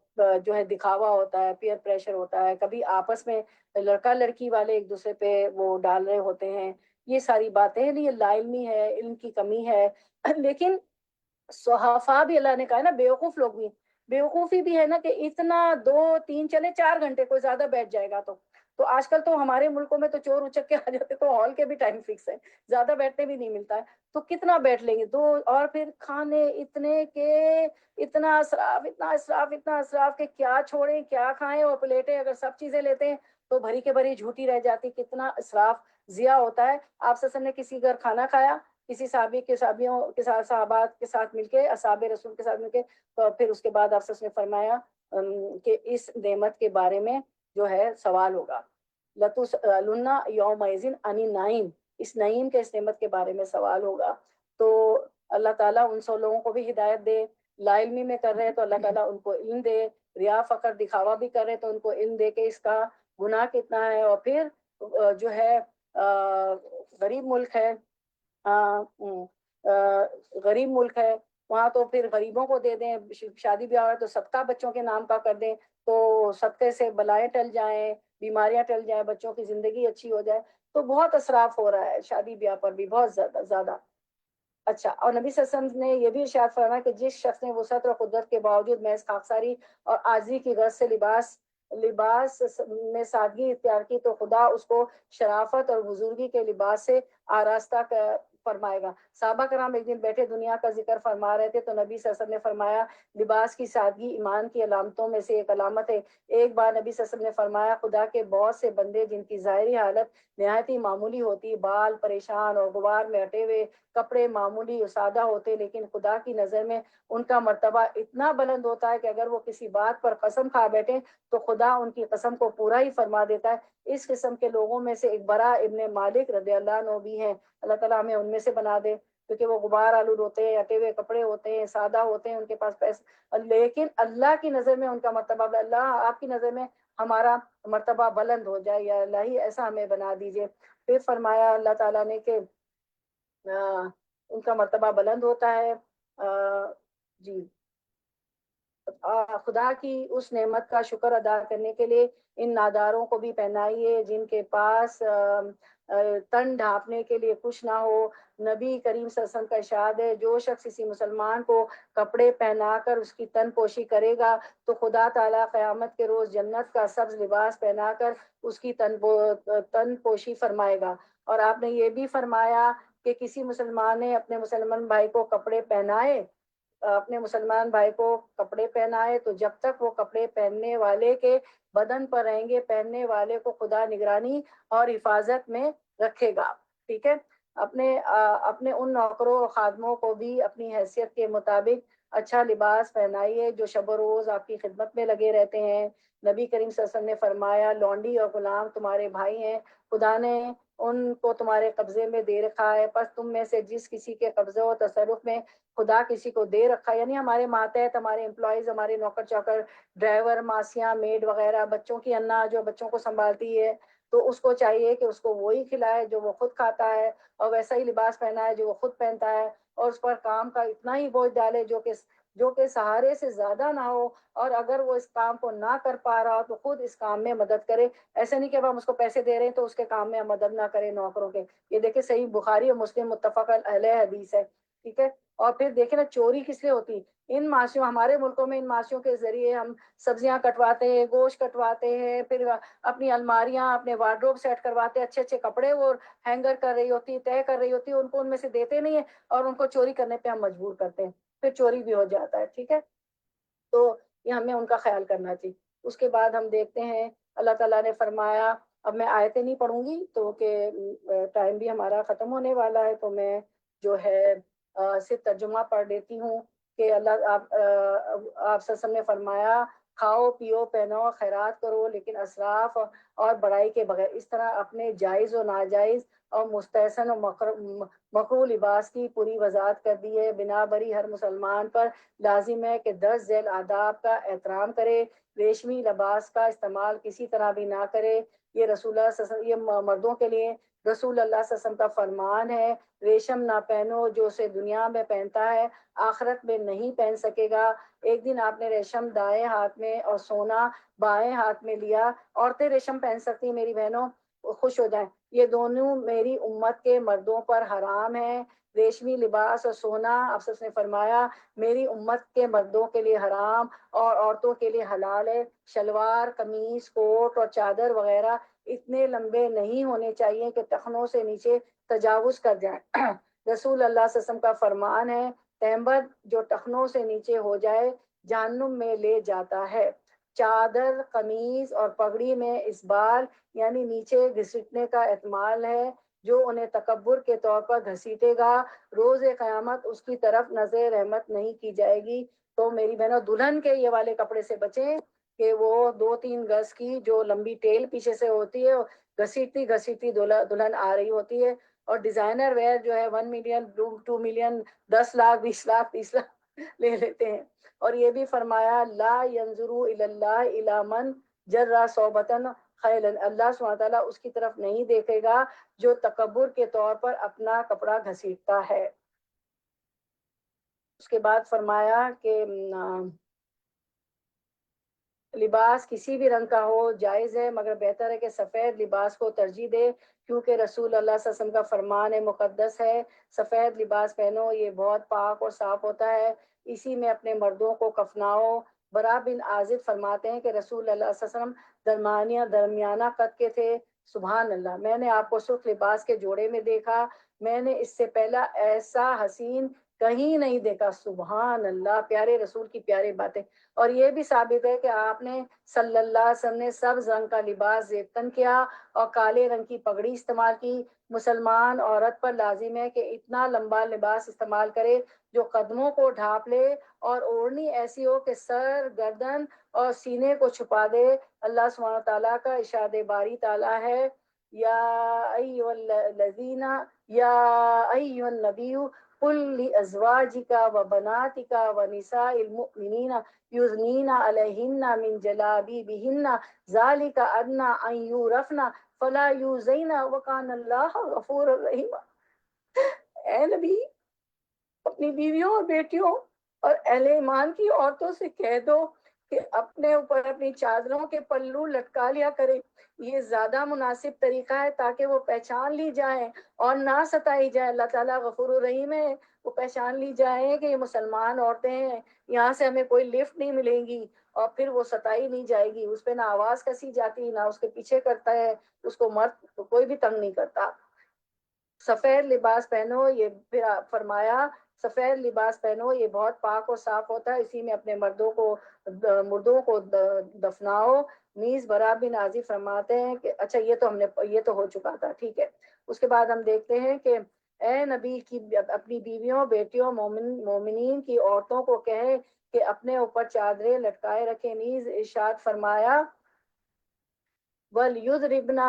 جو ہے دکھاوا ہوتا ہے، پیئر پریشر ہوتا ہے، کبھی آپس میں لڑکا لڑکی والے ایک دوسرے پہ وہ ڈال رہے ہوتے ہیں. یہ ساری باتیں یہ لا علمی ہے، علم کی کمی ہے. لیکن صحافہ بھی اللہ نے کہا ہے نا، بیوقوف لوگ بھی، بیوقوفی بھی ہے نا کہ اتنا 2 3 چلے 4 گھنٹے کوئی زیادہ بیٹھ جائے گا تو آج کل تو ہمارے ملکوں میں تو چور اچک کے آ جاتے تو ہال کے بھی ٹائم فکس ہے، زیادہ بیٹھنے بھی نہیں ملتا ہے. تو کتنا بیٹھ لیں گے اور پھر کھانے اتنے کہ اتنا اسراف اتنا اسراف اتنا اسراف کہ کیا چھوڑیں کیا کھائیں. اور پلیٹیں اگر سب چیزیں لیتے ہیں تو بھری کے بھری جھوٹی رہ جاتی. کتنا اسراف ضیاء ہوتا ہے. آپ سے نے کسی گھر کھانا کھایا، کسی صحابی کے صحابیوں کے ساتھ صحابات کے ساتھ مل کے، اصحاب رسول کے ساتھ مل کے، تو پھر اس کے بعد آپ نے فرمایا کہ اس نعمت کے بارے میں جو ہے سوال ہوگا. لَتُسْأَلُنَّ يَوْمَئِذٍ عَنِ النَّعِيمِ، اس نعیم کے اس نعمت کے بارے میں سوال ہوگا. تو اللہ تعالیٰ ان سو لوگوں کو بھی ہدایت دے. لا علمی میں کر رہے ہیں تو اللہ تعالیٰ ان کو علم دے، ریا فخر دکھاوا بھی کر رہے تو ان کو علم دے کہ اس کا گناہ کتنا ہے. اور پھر جو ہے غریب ملک ہے، غریب ملک ہے وہاں تو پھر غریبوں کو دے دیں. شادی بیاہ تو صدقہ بچوں کے نام کا کر دیں تو صدقے سے بلائیں ٹل جائیں، بیماریاں ٹل جائیں، بچوں کی زندگی اچھی ہو جائے. تو بہت اسراف ہو رہا ہے شادی بیاہ پر بھی، بہت زیادہ. اچھا، اور نبی صلی اللہ علیہ وسلم نے یہ بھی ارشاد فرمایا کہ جس شخص نے وسعت اور قدرت کے باوجود محض خاکساری اور عاجزی کی غرض سے لباس میں سادگی اختیار کی تو خدا اس کو شرافت اور بزرگی کے لباس سے آراستہ فرمائے گا. صحابہ کرام ایک دن بیٹھے دنیا کا ذکر فرما رہے تھے تو نبی صلی اللہ علیہ وسلم نے فرمایا لباس کی سادگی ایمان کی علامتوں میں سے ایک علامت ہے. ایک بار نبی صلی اللہ علیہ وسلم نے فرمایا خدا کے بہت سے بندے جن کی ظاہری حالت نہایت ہی معمولی ہوتی، بال پریشان اور غبار میں ہٹے ہوئے، کپڑے معمولی اور سادہ ہوتے، لیکن خدا کی نظر میں ان کا مرتبہ اتنا بلند ہوتا ہے کہ اگر وہ کسی بات پر قسم کھا بیٹھے تو خدا ان کی قسم کو پورا ہی فرما دیتا ہے. اس قسم کے لوگوں میں سے ایک برا ابن مالک رضی اللہ عنہ بھی ہیں. اللہ تعالیٰ ہمیں ان میں سے بنا دے، کیونکہ وہ غبار آلود ہوتے ہیں، ہٹے ہوئے کپڑے ہوتے ہیں، سادہ ہوتے ہیں، ان کے پاس پیسے، لیکن اللہ کی نظر میں ان کا مرتبہ، اللہ آپ کی نظر میں ہمارا مرتبہ بلند ہو جائے، یا اللہ ہی ایسا ہمیں بنا دیجئے. پھر فرمایا اللہ تعالیٰ نے کہ ان کا مرتبہ بلند ہوتا ہے. جی، خدا کی اس نعمت کا شکر ادا کرنے کے لیے ان ناداروں کو بھی پہنائیے جن کے پاس تن ڈھانپنے کے لیے کچھ نہ ہو. نبی کریم صلی اللہ علیہ وسلم کا ارشاد ہے جو شخص کسی مسلمان کو کپڑے پہنا کر اس کی تن پوشی کرے گا تو خدا تعالیٰ قیامت کے روز جنت کا سبز لباس پہنا کر اس کی تن پوشی فرمائے گا. اور آپ نے یہ بھی فرمایا کہ کسی مسلمان نے اپنے مسلمان بھائی کو کپڑے پہنائے، اپنے مسلمان بھائی کو کپڑے پہنائے تو جب تک وہ کپڑے پہننے والے کے بدن پر رہیں گے پہننے والے کو خدا نگرانی اور حفاظت میں رکھے گا. ٹھیک ہے، اپنے ان نوکروں اور خادموں کو بھی اپنی حیثیت کے مطابق اچھا لباس پہنائیے جو شب و روز آپ کی خدمت میں لگے رہتے ہیں. نبی کریم صلی اللہ علیہ وسلم نے فرمایا لونڈی اور غلام تمہارے بھائی ہیں, خدا نے ان کو تمہارے قبضے میں دے رکھا ہے, پس تم میں سے جس کسی کے قبضے و تصرف میں خدا کسی کو دے رکھا, یعنی ہمارے ماتحت ہمارے امپلائیز, ہمارے نوکر چوکر, ڈرائیور, ماسیاں, میڈ وغیرہ, بچوں کی انا جو بچوں کو سنبھالتی ہے, تو اس کو چاہیے کہ اس کو وہی کھلائے جو وہ خود کھاتا ہے, اور ویسا ہی لباس پہنائے جو وہ خود پہنتا ہے, اور اس پر کام کا اتنا ہی بوجھ ڈالے جو کہ سہارے سے زیادہ نہ ہو, اور اگر وہ اس کام کو نہ کر پا رہا تو خود اس کام میں مدد کرے. ایسے نہیں کہ ہم اس کو پیسے دے رہے ہیں تو اس کے کام میں ہم مدد نہ کریں نوکروں کے. یہ دیکھیں صحیح بخاری اور مسلم متفق علیہ حدیث ہے, ٹھیک ہے. اور پھر دیکھیں نا چوری کس لیے ہوتی, ان معاشیوں, ہمارے ملکوں میں ان معاشیوں کے ذریعے ہم سبزیاں کٹواتے ہیں, گوشت کٹواتے ہیں, پھر اپنی الماریاں, اپنے وارڈروب سیٹ کرواتے ہیں, اچھے اچھے کپڑے وہ ہینگر کر رہی ہوتی, طے کر رہی ہوتی, ان کو ان میں سے دیتے نہیں ہیں, اور ان کو چوری کرنے پہ ہم مجبور کرتے ہیں, پھر چوری بھی ہو جاتا ہے, ٹھیک ہے. تو یہ ہمیں ان کا خیال کرنا چاہیے. اس کے بعد ہم دیکھتے ہیں اللہ تعالیٰ نے فرمایا, اب میں آیتیں نہیں پڑھوں گی تو کہ ٹائم بھی ہمارا ختم ہونے والا ہے, تو میں جو ہے صرف ترجمہ پڑھ دیتی ہوں کہ اللہ آپ وسلم نے فرمایا کھاؤ پیو پہنو خیرات کرو لیکن اسراف اور بڑائی کے بغیر. اس طرح اپنے جائز و ناجائز اور مستحسن و مکروہ لباس کی پوری وضاحت کر دی ہے. بنا بری ہر مسلمان پر لازم ہے کہ درج ذیل آداب کا احترام کرے, ریشمی لباس کا استعمال کسی طرح بھی نہ کرے. یہ رسول اللہ صلی اللہ علیہ وسلم, یہ مردوں کے لیے رسول اللہ صلی اللہ علیہ وسلم کا فرمان ہے. ریشم نہ پہنو, جو اسے دنیا میں پہنتا ہے آخرت میں نہیں پہن سکے گا. ایک دن آپ نے ریشم دائیں ہاتھ میں اور سونا بائیں ہاتھ میں لیا. عورتیں ریشم پہن سکتی ہیں میری بہنوں, خوش ہو جائیں. یہ دونوں میری امت کے مردوں پر حرام ہیں. ریشمی لباس اور سونا آپ نے فرمایا میری امت کے مردوں کے لیے حرام اور عورتوں کے لیے حلال ہے. شلوار, قمیص, کوٹ اور چادر وغیرہ اتنے لمبے نہیں ہونے چاہیے کہ ٹخنوں سے نیچے تجاوز کر جائیں. رسول اللہ صلی اللہ علیہ وسلم کا فرمان ہے تہمت جو ٹخنوں سے نیچے ہو جائے جہنم میں لے جاتا ہے. چادر, قمیص اور پگڑی میں اسبال یعنی نیچے گھسیٹنے کا احتمال ہے, جو انہیں تکبر کے طور پر گھسیٹے گا روز قیامت اس کی طرف نظر رحمت نہیں کی جائے گی. تو میری بہنوں دلہن کے یہ والے کپڑے سے بچیں کہ وہ 2-3 گز کی جو لمبی ٹیل پیچھے سے ہوتی ہے گھسیٹتی گھسیٹتی دلہن آ رہی ہوتی ہے. اور ڈیزائنر ویئر جو ہے 1 ملین 2 ملین 10 لاکھ 20 لاکھ 30 لاکھ لے لیتے ہیں. اور یہ بھی فرمایا لا ينظروا الى الله الى من جر صوبتن خیلا, اللہ سبحانہ تعالیٰ اس کی طرف نہیں دیکھے گا جو تکبر کے طور پر اپنا کپڑا گھسیٹتا ہے. اس کے بعد فرمایا کہ لباس کسی بھی رنگ کا ہو جائز ہے, مگر بہتر ہے کہ سفید لباس کو ترجیح دے, کیونکہ رسول اللہ صلی اللہ علیہ وسلم کا فرمان ہے مقدس ہے سفید لباس پہنو, یہ بہت پاک اور صاف ہوتا ہے, اسی میں اپنے مردوں کو کفناؤ. برا بن عازب فرماتے ہیں کہ رسول اللہ صلی اللہ علیہ وسلم درمیانہ قد کے تھے. سبحان اللہ, میں نے آپ کو سرخ لباس کے جوڑے میں دیکھا, میں نے اس سے پہلا ایسا حسین کہیں نہیں دیکھا. سبحان اللہ, پیارے رسول کی پیاری باتیں. اور یہ بھی ثابت ہے کہ آپ نے صلی اللہ علیہ وسلم نے سبز رنگ کا لباس زیبتن کیا اور کالے رنگ کی پگڑی استعمال کی. مسلمان عورت پر لازم ہے کہ اتنا لمبا لباس استعمال کرے جو قدموں کو ڈھانپ لے, اور اوڑھنی ایسی ہو کہ سر, گردن اور سینے کو چھپا دے. اللہ سبحانہ تعالیٰ کا ارشاد باری تعالیٰ ہے یا ایھا الذین یا ایھا النبی قل لازواجک وبناتک ونساء المؤمنین یدنین علیہن من جلابیبہن ذلک ادنی ان یعرفن فلا یؤذین وکان اللہ غفورا رحیما. اے نبی, اپنی بیویوں اور بیٹیوں اور اہل ایمان کی عورتوں سے کہہ دو کہ اپنے اوپر اپنی چادروں کے پلو لٹکا لیا کرے. یہ زیادہ مناسب طریقہ ہے تاکہ وہ پہچان لی جائیں اور نہ ستائی جائے. اللہ تعالیٰ غفور الرحیم ہے, وہ پہچان لی جائیں کہ یہ مسلمان عورتیں ہیں, یہاں سے ہمیں کوئی لفٹ نہیں ملے گی, اور پھر وہ ستائی نہیں جائے گی, اس پہ نہ آواز کسی جاتی نہ اس کے پیچھے کرتا ہے, اس کو مرد کوئی بھی تنگ نہیں کرتا. سفید لباس پہنو, یہ پھر فرمایا سفید لباس پہنو, یہ بہت پاک اور صاف ہوتا ہے, اسی میں اپنے مردوں کو دفناؤ. نیز برا بن عازب فرماتے ہیں کہ اچھا یہ تو ہو چکا تھا, ٹھیک ہے. اس کے بعد ہم دیکھتے ہیں کہ اے نبی کی اپنی بیویوں بیٹیوں مومنین کی عورتوں کو کہے کہ اپنے اوپر چادریں لٹکائے رکھے. نیز ارشاد فرمایا وَلْيُضْرِبْنَ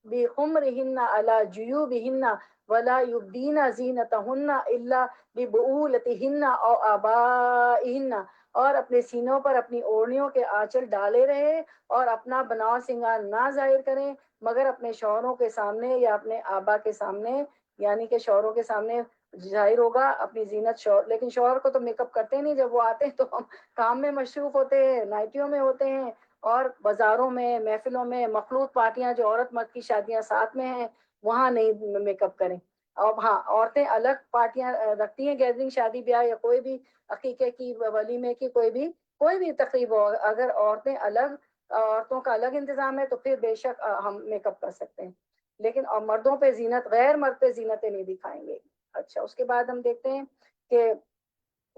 بِخُمُرِهِنَّ عَلَى جُيُوبِهِنَّ وَلَا يُبْدِينَ زِينَتَهُنَّ إِلَّا لِبُعُولَتِهِنَّ أَوْ آبَائِهِنَّ، اور اپنے سینوں پر اپنی اوڑھنیوں کے آنچل ڈالے رہے اور اپنا بناؤ سنگار نہ ظاہر کریں مگر اپنے شوہروں کے سامنے یا اپنے آبا کے سامنے، یعنی کہ شوہروں کے سامنے ظاہر ہوگا اپنی زینت. شوہر لیکن شوہر کو تو میک اپ کرتے نہیں، جب وہ آتے ہیں تو ہم کام میں مصروف ہوتے ہیں، نائٹیوں میں ہوتے ہیں، اور بازاروں میں محفلوں میں مخلوط پارٹیاں جو عورت مرد کی شادیاں ساتھ میں ہیں وہاں نہیں میک اپ کریں. اور ہاں عورتیں الگ پارٹیاں رکھتی ہیں، گیدرنگ شادی بیاہ یا کوئی بھی عقیقے کی ولیمے کی کوئی بھی تقریب ہو، اگر عورتوں کا الگ انتظام ہے تو پھر بے شک ہم میک اپ کر سکتے ہیں، لیکن اور مردوں پہ زینت، غیر مرد پہ زینتیں نہیں دکھائیں گے. اچھا اس کے بعد ہم دیکھتے ہیں کہ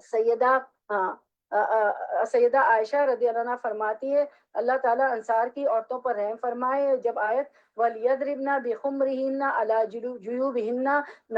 سیدہ عائشہ رضی اللہ عنہ فرماتی ہے اللہ تعالیٰ انصار کی عورتوں پر رحم فرمائے. جب آیت وَلْيَضْرِبْنَ بِخُمُرِهِنَّ عَلَى جُيُوبِهِنَّ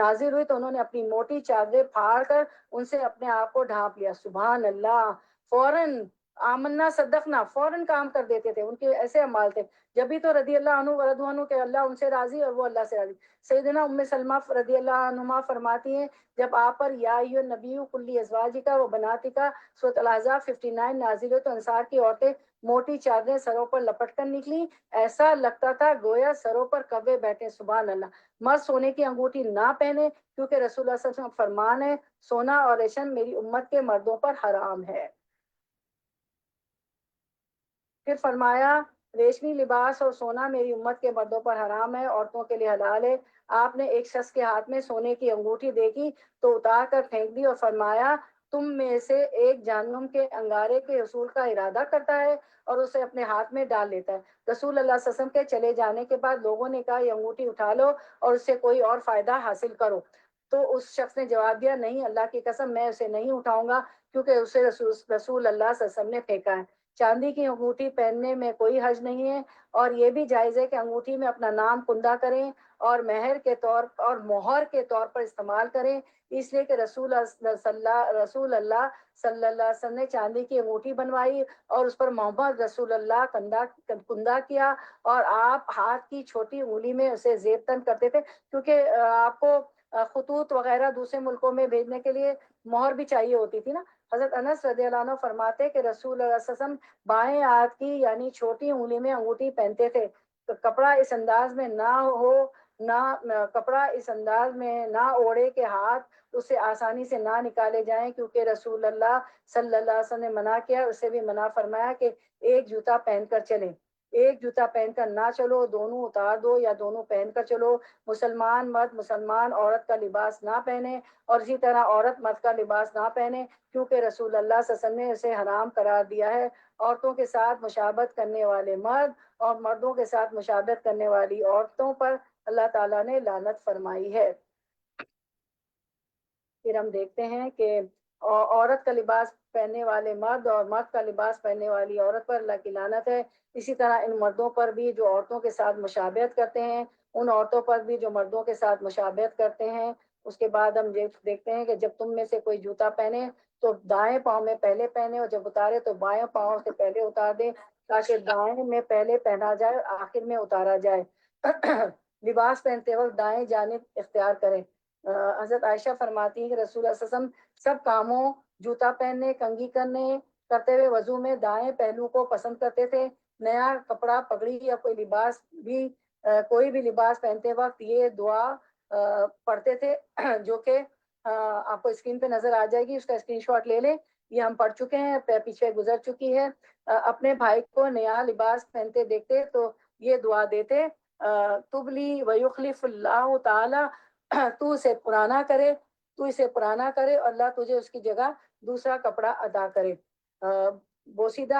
نازل ہوئی تو انہوں نے اپنی موٹی چادریں پھاڑ کر ان سے اپنے آپ کو ڈھانپ لیا. سبحان اللہ، فوراً آمنا صدقنا، فوراً کام کر دیتے تھے، ان کے ایسے اعمال تھے. جبھی تو رضی اللہ عنہ ورضوا عنہ کہ اللہ ان سے راضی اور وہ اللہ سے راضی. سیدنا ام سلمہ رضی اللہ عنہما فرماتی ہیں جب آپ پر یا ایھا النبی کل ازواجک و بناتک سورۃ الاحزاب 59 نازل ہوئی تو انصار کی عورتیں موٹی چادریں سروں پر لپٹ کر نکلی، ایسا لگتا تھا گویا سروں پر کوے بیٹھے. سبحان اللہ. مرد سونے کی انگوٹھی نہ پہنے کیونکہ رسول اللہ صلی اللہ علیہ وسلم فرمان ہے سونا اور ریشم میری امت کے مردوں پر حرام ہے. پھر فرمایا ریشمی لباس اور سونا میری امت کے مردوں پر حرام ہے، عورتوں کے لیے حلال ہے. آپ نے ایک شخص کے ہاتھ میں سونے کی انگوٹھی دیکھی تو اتار کر پھینک دی اور فرمایا تم میں سے ایک جہنم کے انگارے کے حصول کا ارادہ کرتا ہے اور اسے اپنے ہاتھ میں ڈال لیتا ہے. رسول اللہ صلی اللہ علیہ وسلم کے چلے جانے کے بعد لوگوں نے کہا یہ انگوٹھی اٹھا لو اور اس سے کوئی اور فائدہ حاصل کرو. تو اس شخص نے جواب دیا نہیں، اللہ کی قسم میں اسے نہیں اٹھاؤں گا کیونکہ اسے رسول اللہ صلی اللہ علیہ وسلم نے پھینکا ہے. چاندی کی انگوٹھی پہننے میں کوئی حرج نہیں ہے، اور یہ بھی جائز ہے کہ انگوٹھی میں اپنا نام کندہ کریں اور مہر کے طور اور مہر کے طور پر استعمال کریں، اس لیے کہ رسول اللہ صلی اللہ علیہ وسلم نے چاندی کی انگوٹھی بنوائی اور اس پر محمد رسول اللہ کندہ کیا، اور آپ ہاتھ کی چھوٹی انگلی میں اسے زیب تن کرتے تھے کیونکہ آپ کو خطوط وغیرہ دوسرے ملکوں میں بھیجنے کے لیے مہر بھی چاہیے ہوتی تھی نا. حضرت انس رضی اللہ عنہ فرماتے کہ رسول اللہ صلی اللہ علیہ وسلم بائیں ہاتھ کی یعنی چھوٹی انگلی میں انگوٹھی پہنتے تھے. تو کپڑا اس انداز میں نہ اوڑے کہ ہاتھ اسے آسانی سے نہ نکالے جائیں، کیونکہ رسول اللہ صلی اللہ علیہ وسلم نے منع کیا. اسے بھی منع فرمایا کہ ایک جوتا پہن کر چلیں، ایک جوتا پہن کر نہ چلو، دونوں اتار دو یا دونوں پہن کر چلو. مسلمان مرد مسلمان عورت کا لباس نہ پہنے اور اسی طرح عورت مرد کا لباس نہ پہنے کیونکہ رسول اللہ صلی اللہ علیہ وسلم نے اسے حرام قرار دیا ہے. عورتوں کے ساتھ مشابہت کرنے والے مرد اور مردوں کے ساتھ مشابہت کرنے والی عورتوں پر اللہ تعالیٰ نے لعنت فرمائی ہے. پھر ہم دیکھتے ہیں کہ عورت کا لباس پہننے والے مرد اور مرد کا لباس پہننے والی عورت پر اللہ کی لعنت ہے. اسی طرح ان مردوں پر بھی جو عورتوں کے ساتھ مشابہت کرتے ہیں، ان عورتوں پر بھی جو مردوں کے ساتھ مشابہت کرتے ہیں. اس کے بعد ہم دیکھتے ہیں کہ جب تم میں سے کوئی جوتا پہنے تو دائیں پاؤں میں پہلے پہنے اور جب اتارے تو بائیں پاؤں سے پہلے اتار دے تاکہ دائیں میں پہلے پہنا جائے اور آخر میں اتارا جائے. لباس پہنتے وقت دائیں جانب اختیار کریں. حضرت عائشہ فرماتی ہیں کہ رسول اللہ صلی اللہ علیہ وسلم سب کاموں جوتا پہننے، کنگھی کرتے ہوئے وضو میں دائیں پہلو کو پسند کرتے تھے. نیا کپڑا، پگڑی یا کوئی بھی لباس پہنتے وقت یہ دعا پڑھتے تھے جو کہ آپ کو اسکرین پہ نظر آ جائے گی، اس کا اسکرین شاٹ لے لیں. یہ ہم پڑھ چکے ہیں، پیچھے گزر چکی ہے. اپنے بھائی کو نیا لباس پہنتے دیکھتے تو یہ دعا دیتے تبلی ویخلف اللہ تعالی، تو اسے پرانا کرے اور اللہ تجھے اس کی جگہ دوسرا کپڑا عطا کرے. بوسیدہ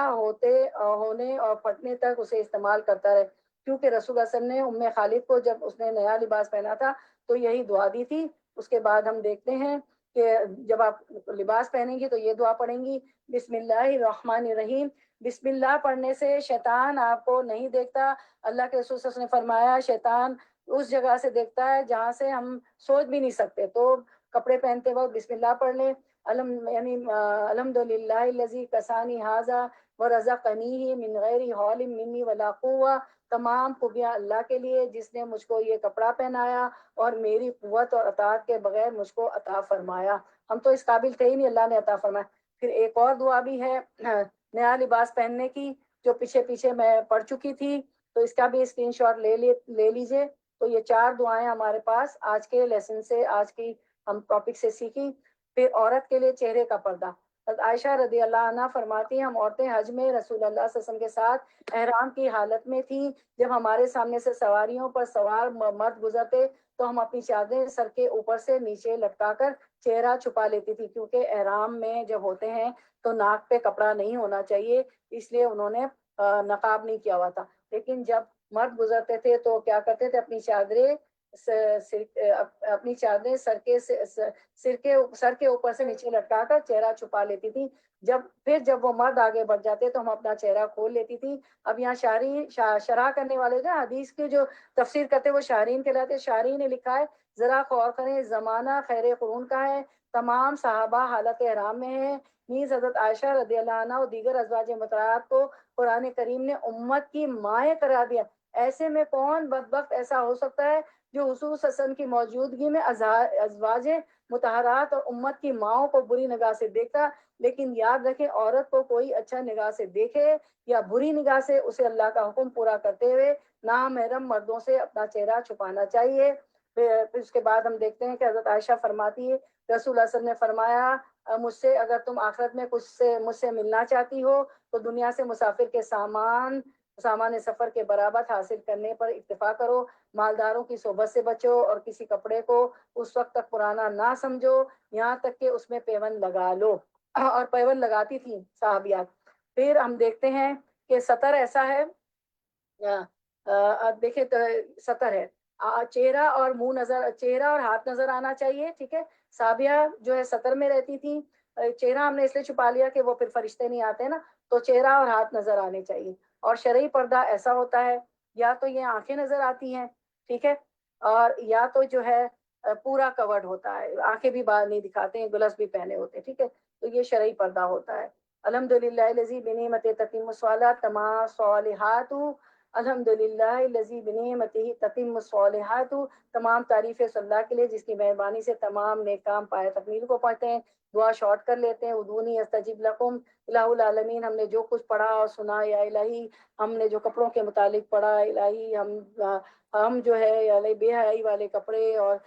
ہونے اور پھٹنے تک اسے استعمال کرتا رہے، کیونکہ رسول اللہ صلی اللہ علیہ وسلم نے ام خالد کو جب اس نے نیا لباس پہنا تھا تو یہی دعا دی تھی. اس کے بعد ہم دیکھتے ہیں کہ جب آپ لباس پہنیں گی تو یہ دعا پڑھیں گی بسم اللہ الرحمن الرحیم. بسم اللہ پڑھنے سے شیطان آپ کو نہیں دیکھتا. اللہ کے رسول صلی اللہ علیہ وسلم نے فرمایا شیطان اس جگہ سے دیکھتا ہے جہاں سے ہم سوچ بھی نہیں سکتے. تو کپڑے پہنتے وقت بسم اللہ پڑھ لیں. یعنی الحمدللہ الذی کسانی ھذا ورزقنی من غیر حول منی ولا قوہ. تمام خوبیاں اللہ کے لیے جس نے مجھ کو یہ کپڑا پہنایا اور میری قوت اور اطاعت کے بغیر مجھ کو عطا فرمایا. ہم تو اس قابل تھے ہی نہیں, اللہ نے عطا فرمایا. پھر ایک اور دعا بھی ہے نیا لباس پہننے کی, جو پیچھے میں پڑھ چکی تھی, تو اس کا بھی اسکرین شاٹ لے لیجئے. تو یہ 4 دعائیں ہمارے پاس آج کے لیسن سے, آج کی ہم ٹاپک سے سیکھی. پھر عورت کے لیے چہرے کا پردہ. عائشہ رضی اللہ عنہ فرماتی ہیں ہم عورتیں حج میں رسول اللہ صلی اللہ علیہ وسلم کے ساتھ احرام کی حالت میں تھیں. جب ہمارے سامنے سے سواریوں پر سوار مرد گزرتے تو ہم اپنی چادریں سر کے اوپر سے نیچے لٹکا کر چہرہ چھپا لیتی تھی, کیونکہ احرام میں جب ہوتے ہیں تو ناک پہ کپڑا نہیں ہونا چاہیے, اس لیے انہوں نے نقاب نہیں کیا ہوا تھا. لیکن جب مرد گزرتے تھے تو کیا کرتے تھے, اپنی چادریں سر کے اوپر سے نیچے لٹکا کر چہرہ چھپا لیتی تھی. جب وہ مرد آگے بڑھ جاتے تو ہم اپنا چہرہ کھول لیتی تھی. اب یہاں شرح کرنے والے جو حدیث کی جو تفسیر کرتے وہ شارحین کہلاتے. شارحین نے لکھا ہے ذرا غور کریں, زمانہ خیر قرون کا ہے, تمام صحابہ حالت احرام میں ہیں. نیز حضرت عائشہ رضی اللہ عنہ اور دیگر ازواج مطہرات کو قرآن کریم نے امت کی مائیں قرار دیا. ایسے میں کون بدبخت ایسا ہو سکتا ہے جو حضور صلی اللہ علیہ وسلم کی موجودگی میں ازواج مطہرات اور امت کی ماؤں کو بری نگاہ سے دیکھتا. لیکن یاد رکھیں, عورت کو کوئی اچھا نگاہ سے دیکھے یا بری نگاہ سے, اسے اللہ کا حکم پورا کرتے ہوئے نامحرم مردوں سے اپنا چہرہ چھپانا چاہیے. پھر اس کے بعد ہم دیکھتے ہیں کہ حضرت عائشہ فرماتی ہے رسول اللہ صلی اللہ علیہ وسلم نے فرمایا مجھ سے اگر تم آخرت میں مجھ سے ملنا چاہتی ہو تو دنیا سے مسافر کے سامان سفر کے برابر حاصل کرنے پر اکتفا کرو. مالداروں کی صحبت سے بچو اور کسی کپڑے کو اس وقت تک پرانا نہ سمجھو یہاں تک کہ اس میں پیوند لگا لو. اور پیوند لگاتی تھی صحابیات. پھر ہم دیکھتے ہیں کہ سطر ایسا ہے, دیکھیں سطر ہے, چہرہ اور ہاتھ نظر آنا چاہیے. ٹھیک ہے, صحابیہ جو ہے سطر میں رہتی تھی. چہرہ ہم نے اس لیے چھپا لیا کہ وہ پھر فرشتے نہیں آتے نا, تو چہرہ اور ہاتھ نظر آنے چاہیے. اور شرعی پردہ ایسا ہوتا ہے یا تو یہ آنکھیں نظر آتی ہیں, ٹھیک ہے, اور یا تو جو ہے پورا کورڈ ہوتا ہے, آنکھیں بھی باہر نہیں دکھاتے ہیں, گلفز بھی پہنے ہوتے ہیں. ٹھیک ہے, تو یہ شرعی پردہ ہوتا ہے. الحمدللہ الذی بنعمت تتم الصالحات تمام صالحات. الحمدللہ الذی بنعمتہ تتم الصالحات. تمام تعریفیں صلی اللہ کے لیے جس کی مہربانی سے تمام نیک کام پائے تکمیل کو پہنچتے ہیں. دعا شارٹ کر لیتے ہیں. ادعونی استجب لکم. الہ العالمین, ہم نے جو کچھ پڑھا اور سنا یا الہی, ہم نے جو کپڑوں کے متعلق پڑھا الہی, ہم جو ہے الہی بے حیائی والے کپڑے اور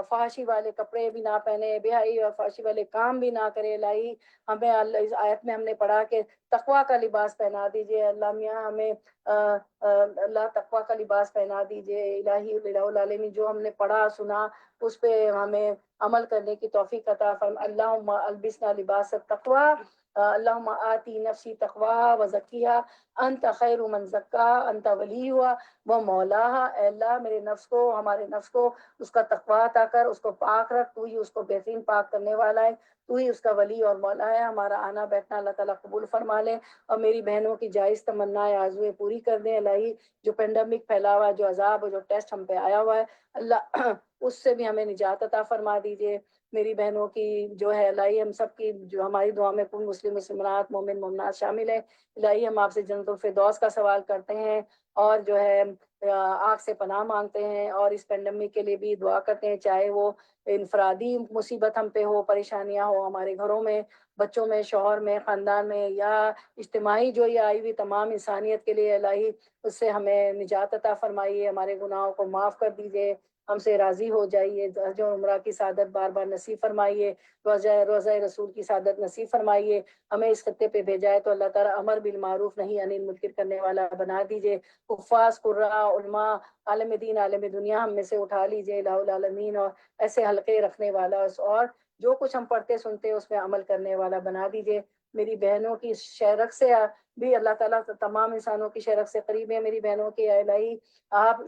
فحاشی والے کپڑے بھی نہ پہنے, بے حیائی اور فحاشی والے کام بھی نہ کرے. الہی ہمیں اس آیت میں ہم نے پڑھا کہ تقویٰ کا لباس پہنا دیجئے. اللہ میاں ہمیں اللہ تقویٰ کا لباس پہنا دیجئے. الہی الہ العالمین جو ہم نے پڑھا سنا اس پہ ہمیں عمل کرنے کی توفیق عطا فرما. اللہم البسنا لباس التقویٰ. اللہم آتی نفسی تقواہا وزکیہا انت خیر من زکاہا انت ولیہا و مولاہا. اے اللہ میرے نفس کو, ہمارے نفس کو اس کا تقویٰ عطا کر, اس کو پاک رکھ. تو ہی اس کو بہترین پاک کرنے والا ہے, تو ہی اس کا ولی اور مولا ہے. ہمارا آنا بیٹھنا اللہ تعالیٰ قبول فرما لے اور میری بہنوں کی جائز تمنائیں آرزویں پوری کر دیں. الہی جو پینڈیمک پھیلا ہوا ہے, جو عذاب اور جو ٹیسٹ ہم پہ آیا ہوا ہے, اللہ اس سے بھی ہمیں نجات عطا فرما دیجئے. میری بہنوں کی جو ہے الہی ہم سب کی جو ہماری دعا میں کل مسلم مسلمات مومن مومنات شامل ہیں. الہی ہم آپ سے جنت الفردوس کا سوال کرتے ہیں اور جو ہے آگ سے پناہ مانگتے ہیں, اور اس پینڈیمک کے لیے بھی دعا کرتے ہیں, چاہے وہ انفرادی مصیبت ہم پہ ہو, پریشانیاں ہو ہمارے گھروں میں, بچوں میں, شوہر میں, خاندان میں, یا اجتماعی جو یہ آئی ہوئی تمام انسانیت کے لیے الہی اس سے ہمیں نجات عطا فرمائیے. ہمارے گناہوں کو معاف کر دیجیے, ہم سے راضی ہو جائیے. حج و عمرہ کی سعادت بار بار نصیب فرمائیے, روزہ رسول کی سعادت نصیب فرمائیے. ہمیں اس خطے پہ بھیجا ہے تو اللہ تعالیٰ امر بالمعروف نہیں عن المنکر کرنے والا بنا دیجیے. حفاظ, قراء, علماء, عالم دین, عالم دنیا ہم میں سے اٹھا لیجیے الہ العالمین, اور ایسے حلقے رکھنے والا اور جو کچھ ہم پڑھتے سنتے اس میں عمل کرنے والا بنا دیجیے. میری بہنوں کی شہرک سے بھی اللہ تعالیٰ تمام انسانوں کی شہرک سے قریب ہے. میری بہنوں کی الہی آپ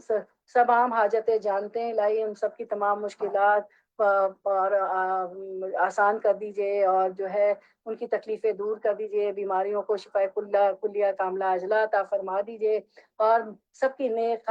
سب عام حاجتیں جانتے ہیں. الہی ہم سب کی تمام مشکلات اور آسان کر دیجئے، اور جو ہے ان کی تکلیفیں دور کر دیجئے، بیماریوں کو شفا کلیہ کاملہ عاجلہ عطا فرما دیجئے، اور سب کی نیک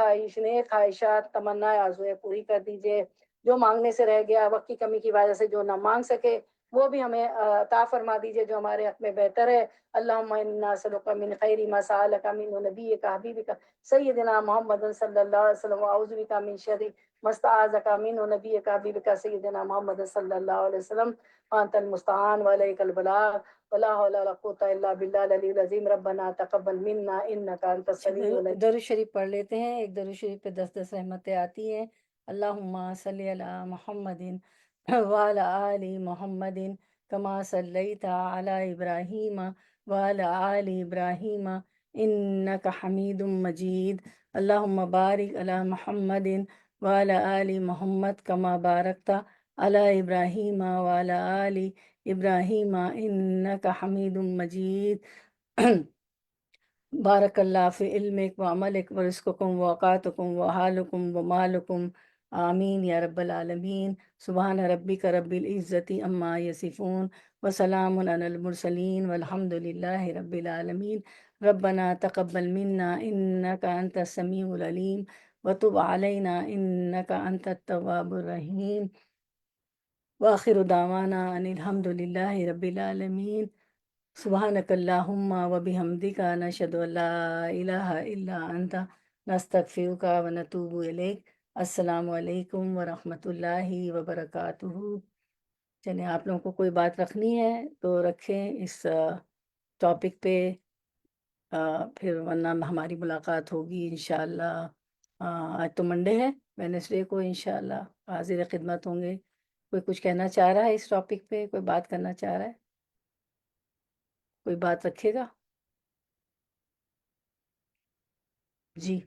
خواہشات تمنا آرزویں پوری کر دیجئے۔ جو مانگنے سے رہ گیا، وقت کی کمی کی وجہ سے جو نہ مانگ سکے، وہ بھی ہمیں عطا فرما دیجئے جو ہمارے حق میں بہتر ہے۔ اللہم انا نسألک من خیر ما سألک منہ نبیک حبیبک سیدنا محمد صلی اللہ علیہ وسلم، واعوذ بک من شر ما استعاذک منہ نبیک حبیبک سیدنا محمد صلی اللہ علیہ وسلم، وانت المستعان وعلیک البلاغ ولا حول ولا قوة الا باللہ العلی العظیم۔ ربنا تقبل منا انک انت السمیع العلیم۔ درود شریف پڑھ لیتے ہیں، ایک درود شریف پہ 10 رحمتیں آتی ہیں۔ اللہم صلی علی محمد وعلی آل محمد کما صلیت علی ابراہیم وعلی آل ابراہیم انک حمید مجید۔ اللہم بارک علی محمد وعلی آل محمد کما بارکت علی ابراہیم وعلی آل ابراہیم انک حمید مجید۔ بارک اللہ فی علمک و عملک و رزقکم و اوقاتکم و حالکم و مالکم، آمین یا رب العالمین۔ سبحان ربک رب العزت عما یصفون وسلام علی المرسلین والحمد للہ رب العالمین۔ ربنا تقبل منا انک انت السمیع العلیم وتب علینا انک انت التواب الرحیم، وآخر دعوانا ان الحمد للہ رب العالمین۔ سبحانک اللہم و بحمدک نشہد ان لا الہ الا انت نستغفرک و نتوب الیک۔ السلام علیکم ورحمۃ اللہ وبرکاتہ۔ چلیں، آپ لوگوں کو کوئی بات رکھنی ہے تو رکھیں اس ٹاپک پہ، پھر ورنہ ہماری ملاقات ہوگی انشاءاللہ۔ آج تو منڈے ہے، وینسڈے کو انشاءاللہ حاضر خدمت ہوں گے۔ کوئی کچھ کہنا چاہ رہا ہے اس ٹاپک پہ، کوئی بات کرنا چاہ رہا ہے، کوئی بات رکھے گا؟ جی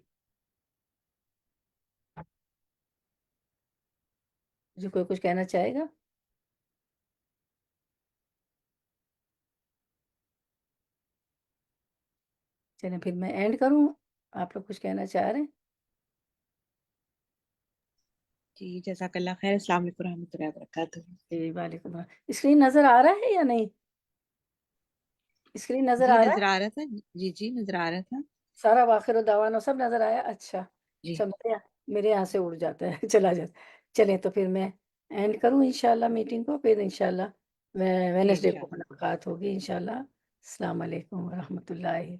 جی، کوئی کچھ کہنا چاہے گا؟ چلیں پھر میں اینڈ کروں، آپ لوگ کچھ کہنا چاہ رہے ہیں؟ جی جزاک اللہ خیر، السلام علیکم ورحمۃ اللہ وبرکاتہ۔ جی وعلیکم السلام۔ اسکرین نظر آ رہا ہے یا نہیں؟ اسکرین نظر جی آ رہا نظر ہے؟ آ رہا تھا، جی جی نظر آ رہا تھا۔ سارا واخر دعوانا سب نظر آیا؟ اچھا جی اچھا، میرے یہاں سے اڑ جاتا ہے چلا جاتا ہے۔ چلیں تو پھر میں اینڈ کروں انشاءاللہ میٹنگ کو، پھر انشاءاللہ جی وینسڈے کو انشاءاللہ۔ ملاقات ہوگی انشاءاللہ۔ السلام علیکم ورحمۃ اللہ۔